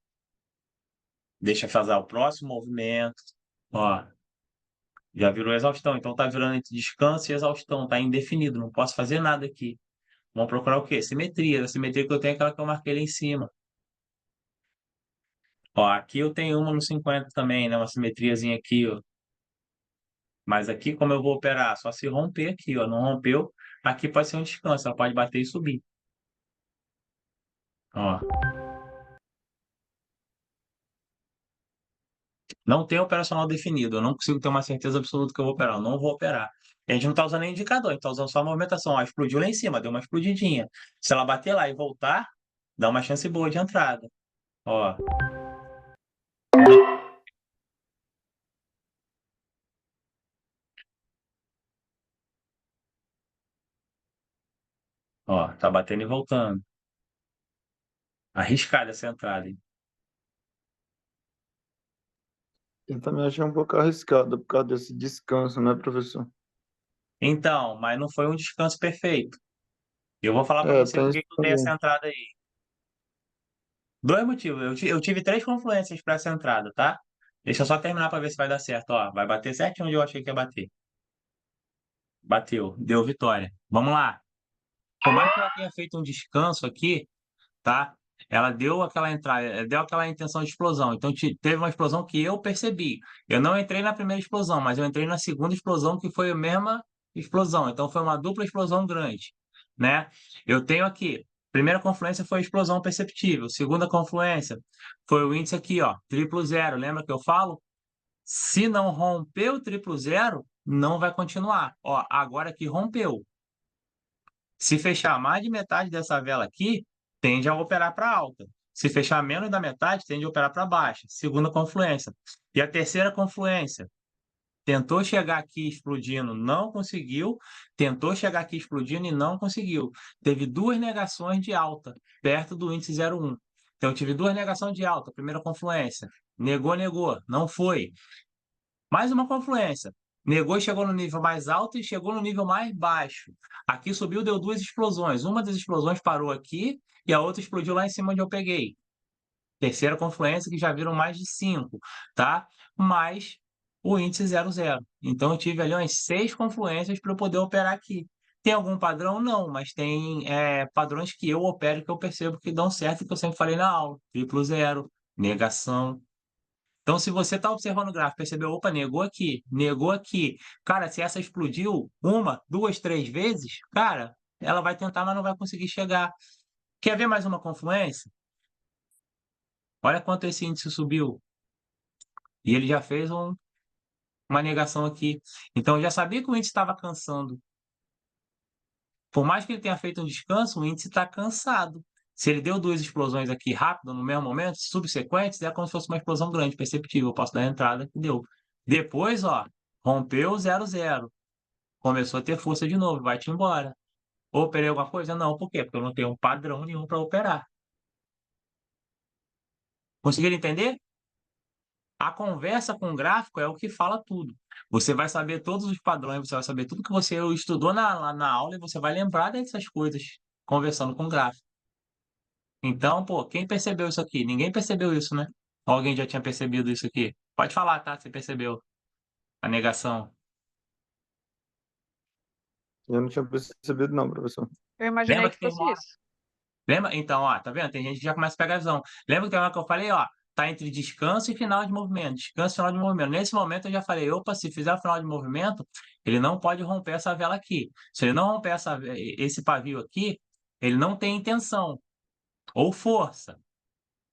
Deixa fazer o próximo movimento. Ó, já virou exaustão, então tá virando entre descanso e exaustão, tá indefinido, não posso fazer nada aqui. Vamos procurar o quê? Simetria. A simetria que eu tenho é aquela que eu marquei ali em cima. Ó, aqui eu tenho uma no 50 também, né? Uma simetriazinha aqui, ó. Mas aqui, como eu vou operar? Só se romper aqui, ó. Não rompeu, aqui pode ser um descanso, ela pode bater e subir. Ó. Não tem operacional definido, eu não consigo ter uma certeza absoluta que eu vou operar, eu não vou operar. A gente não está usando nem indicador, a gente está usando só a movimentação. Ó, explodiu lá em cima, deu uma explodidinha. Se ela bater lá e voltar, dá uma chance boa de entrada. Ó. Ó, tá batendo e voltando. Arriscada essa entrada, hein? Eu também achei um pouco arriscado por causa desse descanso, né, professor? Então, mas não foi um descanso perfeito. Eu vou falar para você Tem por isso que que eu dei essa também. entrada aí. Dois motivos. Eu tive três confluências para essa entrada, tá? Deixa eu só terminar para ver se vai dar certo. Ó, vai bater certinho onde eu achei que ia bater. Bateu, deu vitória. Vamos lá. Por mais que ela tenha feito um descanso aqui, tá? Ela deu aquela entrada, deu aquela intenção de explosão. Então teve uma explosão que eu percebi. Eu não entrei na primeira explosão, mas eu entrei na segunda explosão, que foi a mesma explosão. Então foi uma dupla explosão grande, né? Eu tenho aqui, primeira confluência foi a explosão perceptível. Segunda confluência foi o índice aqui, ó, triplo zero. Lembra que eu falo? Se não romper o triplo zero, não vai continuar. Ó, agora que rompeu. Se fechar mais de metade dessa vela aqui, tende a operar para alta. Se fechar menos da metade, tende a operar para baixa. Segunda confluência. E a terceira confluência, tentou chegar aqui explodindo, não conseguiu. Tentou chegar aqui explodindo e não conseguiu. Teve duas negações de alta, perto do índice 0,1. Então, eu tive duas negações de alta, primeira confluência. Negou, não foi. Mais uma confluência. Negou e chegou no nível mais alto e chegou no nível mais baixo. Aqui subiu, deu duas explosões. Uma das explosões parou aqui e a outra explodiu lá em cima onde eu peguei. Terceira confluência que já viram mais de 5, tá? Mas o índice 0,0. Então, eu tive ali umas 6 confluências para eu poder operar aqui. Tem algum padrão? Não, mas tem padrões que eu opero que eu percebo que dão certo, que eu sempre falei na aula. Triplo zero, negação. Então, se você está observando o gráfico, percebeu, opa, negou aqui. Cara, se essa explodiu 1, 2, 3 vezes, cara, ela vai tentar, mas não vai conseguir chegar. Quer ver mais uma confluência? Olha quanto esse índice subiu. E ele já fez uma negação aqui. Então, eu já sabia que o índice estava cansando. Por mais que ele tenha feito um descanso, o índice está cansado. Se ele deu 2 explosões aqui rápidas no mesmo momento, subsequentes, é como se fosse uma explosão grande, perceptível. Eu posso dar a entrada que deu. Depois, ó, rompeu o 0,0. Começou a ter força de novo, vai-te embora. Operei alguma coisa? Não, por quê? Porque eu não tenho um padrão nenhum para operar. Conseguiram entender? A conversa com o gráfico é o que fala tudo. Você vai saber todos os padrões, você vai saber tudo que você estudou lá na aula e você vai lembrar dessas coisas conversando com o gráfico. Então, pô, quem percebeu isso aqui? Ninguém percebeu isso, né? Alguém já tinha percebido isso aqui? Pode falar, tá? Você percebeu a negação. Eu não tinha percebido, não, professor. Eu imaginei Lembra que que tem fosse uma... isso. Lembra? Então, ó, tá vendo? Tem gente que já começa a pegar a visão. Lembra que tem uma hora que eu falei, ó, tá entre descanso e final de movimento. Descanso e final de movimento. Nesse momento eu já falei, opa, se fizer o final de movimento, ele não pode romper essa vela aqui. Se ele não romper esse pavio aqui, ele não tem intenção ou força.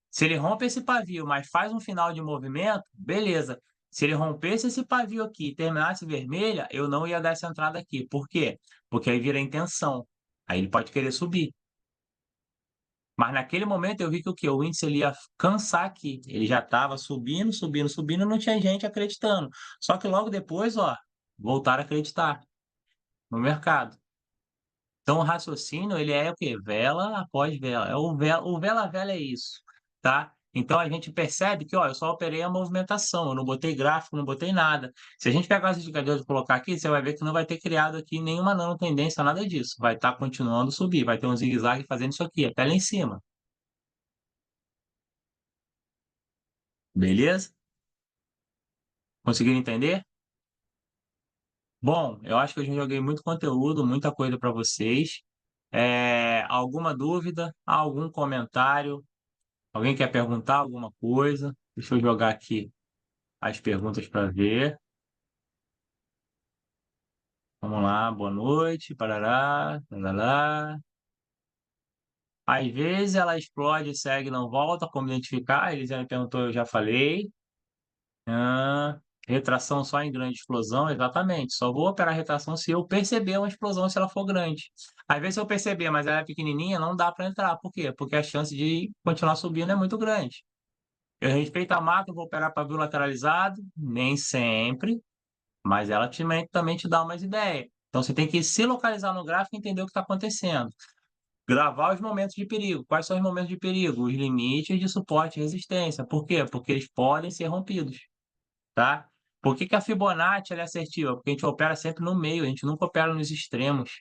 Se ele rompe esse pavio, mas faz um final de movimento, beleza. Se ele rompesse esse pavio aqui e terminasse vermelha, eu não ia dar essa entrada aqui. Por quê? Porque aí vira intenção. Aí ele pode querer subir. Mas naquele momento eu vi que o quê? O índice ele ia cansar aqui. Ele já estava subindo, não tinha gente acreditando. Só que logo depois, ó, voltaram a acreditar no mercado. Então o raciocínio, ele é o quê? Vela após vela. O vela a vela é isso, tá? Então a gente percebe que, ó, eu só operei a movimentação, eu não botei gráfico, não botei nada. Se a gente pegar os indicadores e colocar aqui, você vai ver que não vai ter criado aqui nenhuma não tendência, nada disso. Vai estar continuando a subir, vai ter um zigue-zague fazendo isso aqui, até lá em cima. Beleza? Conseguiram entender? Bom, eu acho que eu já joguei muito conteúdo, muita coisa para vocês. Alguma dúvida? Algum comentário? Alguém quer perguntar alguma coisa? Deixa eu jogar aqui as perguntas para ver. Vamos lá, boa noite, parará, tarará. Às vezes ela explode, segue, não volta, como identificar? Eles já me perguntou, eu já falei. Retração só em grande explosão, exatamente. Só vou operar retração se eu perceber uma explosão, se ela for grande. Às vezes, se eu perceber, mas ela é pequenininha, não dá para entrar. Por quê? Porque a chance de continuar subindo é muito grande. Eu respeito a macro, vou operar pavio lateralizado? Nem sempre, mas ela também te dá umas ideias. Então, você tem que se localizar no gráfico e entender o que está acontecendo. Gravar os momentos de perigo. Quais são os momentos de perigo? Os limites de suporte e resistência. Por quê? Porque eles podem ser rompidos. Tá? Por que a Fibonacci ela é assertiva? Porque a gente opera sempre no meio, a gente nunca opera nos extremos.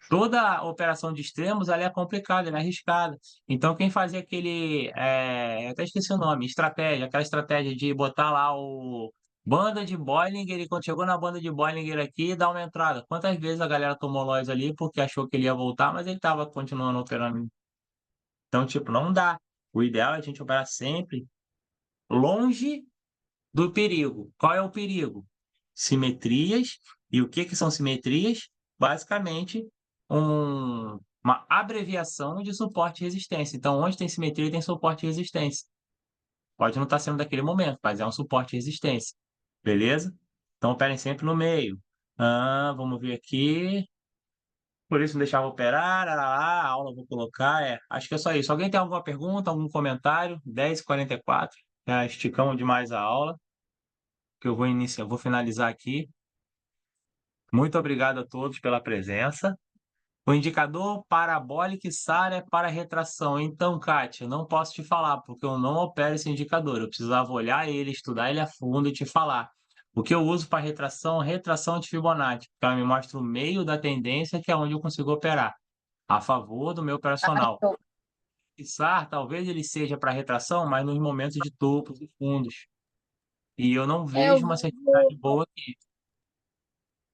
Toda operação de extremos ela é complicada, ela é arriscada. Então, quem fazia eu até esqueci o nome, aquela estratégia de botar lá o banda de Bollinger e quando chegou na banda de Bollinger aqui, dá uma entrada. Quantas vezes a galera tomou loss ali porque achou que ele ia voltar, mas ele estava continuando operando. Então, tipo, não dá. O ideal é a gente operar sempre longe do perigo. Qual é o perigo? Simetrias. E o que são simetrias? Basicamente, uma abreviação de suporte e resistência. Então, onde tem simetria, tem suporte e resistência. Pode não estar sendo daquele momento, mas é um suporte e resistência. Beleza? Então, operem sempre no meio. Vamos ver aqui. Por isso, não deixava operar. A aula eu vou colocar. Acho que é só isso. Alguém tem alguma pergunta, algum comentário? 10h44. Já esticamos demais a aula. Que eu vou finalizar aqui. Muito obrigado a todos pela presença. O indicador parabólico SAR é para retração. Então, Kátia, não posso te falar, porque eu não opero esse indicador. Eu precisava olhar ele, estudar ele a fundo e te falar. O que eu uso para retração de Fibonacci, porque ela me mostra o meio da tendência, que é onde eu consigo operar, a favor do meu operacional. O SAR, talvez ele seja para retração, mas nos momentos de topos e fundos. E eu não É, eu, vejo uma assertividade boa aqui.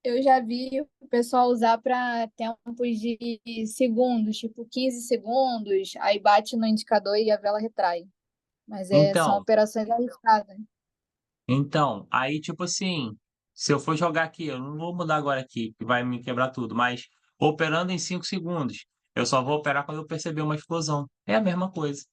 eu já vi o pessoal usar para tempos de segundos, tipo 15 segundos, aí bate no indicador e a vela retrai. Mas são Então, operações arriscadas. aí, tipo assim, se eu for jogar aqui, eu não vou mudar agora aqui, que vai me quebrar tudo, mas operando em 5 segundos, eu só vou operar quando eu perceber uma explosão. É a mesma coisa,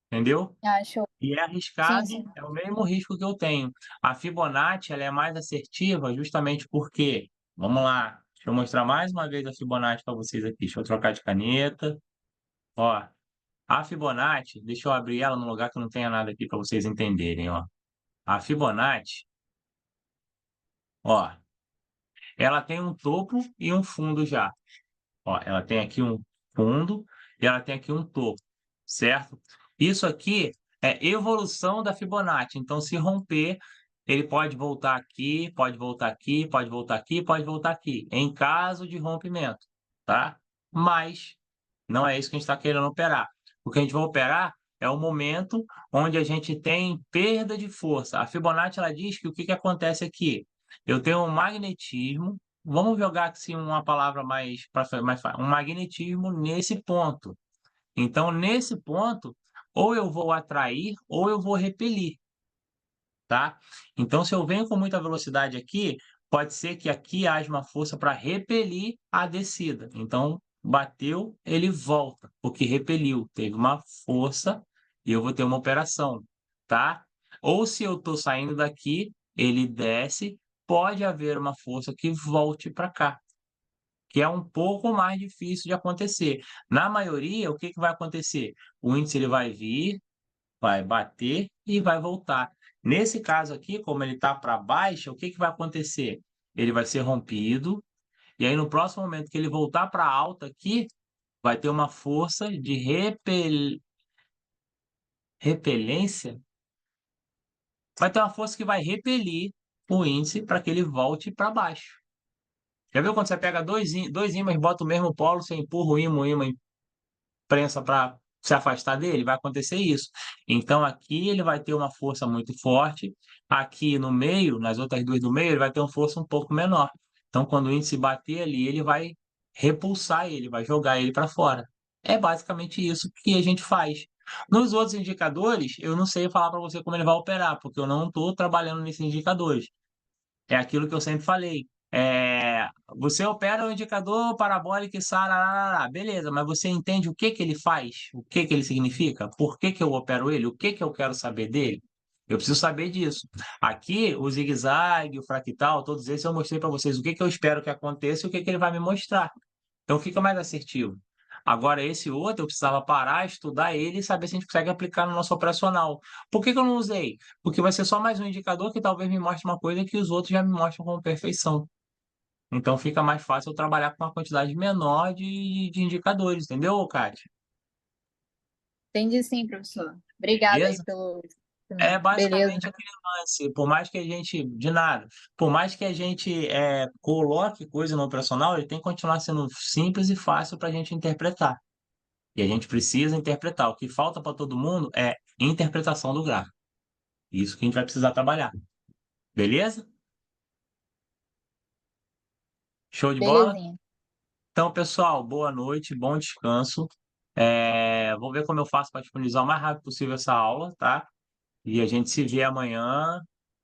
entendeu? Acho. E é Sim, arriscado, sim. é o mesmo risco que eu tenho. A Fibonacci, ela é mais assertiva justamente porque, vamos lá, deixa eu mostrar mais uma vez a Fibonacci para vocês aqui. Deixa eu trocar de caneta. Ó, a Fibonacci, deixa eu abrir ela num lugar que não tenha nada aqui para vocês entenderem, ó. A Fibonacci, ó, ela tem um topo e um fundo já. Ó, ela tem aqui um fundo e ela tem aqui um topo, certo? Isso aqui é evolução da Fibonacci. Então, se romper, ele pode voltar aqui, pode voltar aqui, pode voltar aqui, pode voltar aqui, em caso de rompimento, tá? Mas não é isso que a gente está querendo operar. O que a gente vai operar é o momento onde a gente tem perda de força. A Fibonacci, ela diz que o que acontece aqui? Eu tenho um magnetismo. Vamos jogar assim uma palavra mais fácil. Um magnetismo nesse ponto. Então, nesse ponto, ou eu vou atrair ou eu vou repelir, tá? Então, se eu venho com muita velocidade aqui, pode ser que aqui haja uma força para repelir a descida. Então, bateu, ele volta, porque repeliu, teve uma força e eu vou ter uma operação, tá? Ou se eu estou saindo daqui, ele desce, pode haver uma força que volte para cá, que é um pouco mais difícil de acontecer. Na maioria, o que vai acontecer? O índice ele vai vir, vai bater e vai voltar. Nesse caso aqui, como ele está para baixo, o que vai acontecer? Ele vai ser rompido, e aí no próximo momento que ele voltar para alta aqui, vai ter uma força de repelência, vai ter uma força que vai repelir o índice para que ele volte para baixo. Já viu quando você pega dois ímãs, bota o mesmo polo, você empurra o ímã prensa para se afastar dele, vai acontecer isso. Então aqui ele vai ter uma força muito forte, aqui no meio, nas outras duas do meio, ele vai ter uma força um pouco menor. Então quando o índice bater ali, ele vai repulsar ele, vai jogar ele para fora. É basicamente isso que a gente faz. Nos outros indicadores, eu não sei falar para você como ele vai operar, porque eu não estou trabalhando nesses indicadores. É aquilo que eu sempre falei. Você opera o indicador parabólico e sarará, beleza, mas você entende o que ele faz? O que ele significa? Por que eu opero ele? O que eu quero saber dele? Eu preciso saber disso. Aqui, o zigue-zague, o fractal, todos esses eu mostrei para vocês o que eu espero que aconteça e o que ele vai me mostrar. Então fica mais assertivo. Agora, esse outro, eu precisava parar, estudar ele e saber se a gente consegue aplicar no nosso operacional. Por que eu não usei? Porque vai ser só mais um indicador que talvez me mostre uma coisa que os outros já me mostram com perfeição. Então fica mais fácil eu trabalhar com uma quantidade menor de indicadores, entendeu, Kátia? Entendi sim, professor. Obrigada aí Beleza? pelo. É Beleza. basicamente aquele lance, por mais que a gente, de nada, por mais que a gente coloque coisa no operacional, ele tem que continuar sendo simples e fácil para a gente interpretar. E a gente precisa interpretar. O que falta para todo mundo é interpretação do gráfico. Isso que a gente vai precisar trabalhar. Beleza? Show de bola? Belezinha. Então, pessoal, boa noite, bom descanso. Vou ver como eu faço para disponibilizar o mais rápido possível essa aula, tá? E a gente se vê amanhã.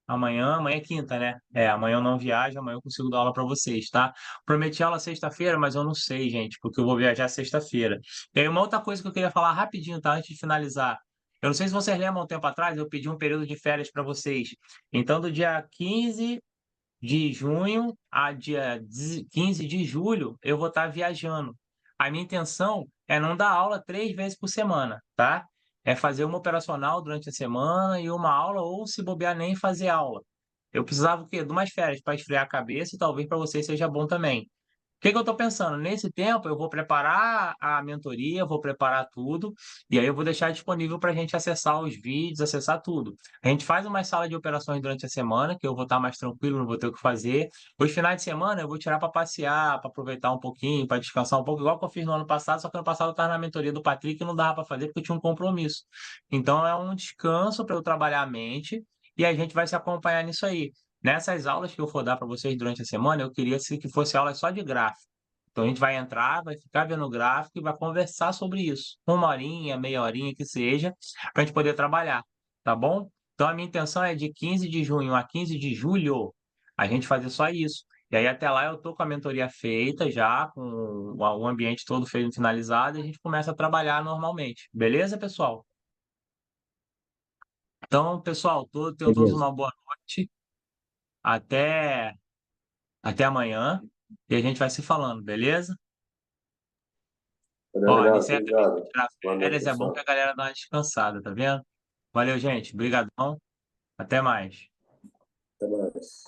Amanhã é quinta, né? Amanhã eu não viajo, amanhã eu consigo dar aula para vocês, tá? Prometi aula sexta-feira, mas eu não sei, gente, porque eu vou viajar sexta-feira. E aí, uma outra coisa que eu queria falar rapidinho, tá? Antes de finalizar. Eu não sei se vocês lembram, um tempo atrás, eu pedi um período de férias para vocês. Então, do dia 15 de junho a dia 15 de julho, eu vou estar viajando. A minha intenção é não dar aula 3 vezes por semana, tá? É fazer uma operacional durante a semana e uma aula, ou se bobear, nem fazer aula. Eu precisava o quê? De umas férias para esfriar a cabeça e talvez para vocês seja bom também. O que eu estou pensando? Nesse tempo, eu vou preparar a mentoria, vou preparar tudo, e aí eu vou deixar disponível para a gente acessar os vídeos, acessar tudo. A gente faz uma sala de operações durante a semana, que eu vou estar mais tranquilo, não vou ter o que fazer. Os finais de semana eu vou tirar para passear, para aproveitar um pouquinho, para descansar um pouco, igual que eu fiz no ano passado, só que no passado eu estava na mentoria do Patrick e não dava para fazer porque eu tinha um compromisso. Então é um descanso para eu trabalhar a mente e a gente vai se acompanhar nisso aí. Nessas aulas que eu for dar para vocês durante a semana, eu queria que fosse aula só de gráfico. Então a gente vai entrar, vai ficar vendo o gráfico e vai conversar sobre isso. Uma horinha, meia horinha que seja, para a gente poder trabalhar, tá bom? Então a minha intenção é de 15 de junho a 15 de julho a gente fazer só isso. E aí até lá eu tô com a mentoria feita já, com o ambiente todo feito, finalizado, e a gente começa a trabalhar normalmente. Beleza, pessoal? Então, pessoal, tenham todos Beleza. uma boa noite. Até amanhã. E a gente vai se falando, beleza? Valeu, Ó, Renato. nisso aí, Obrigado. tirar Boa noite, férias é bom pessoal. que a galera dá uma descansada, tá vendo? Valeu, gente. Obrigadão. Até mais. Até mais.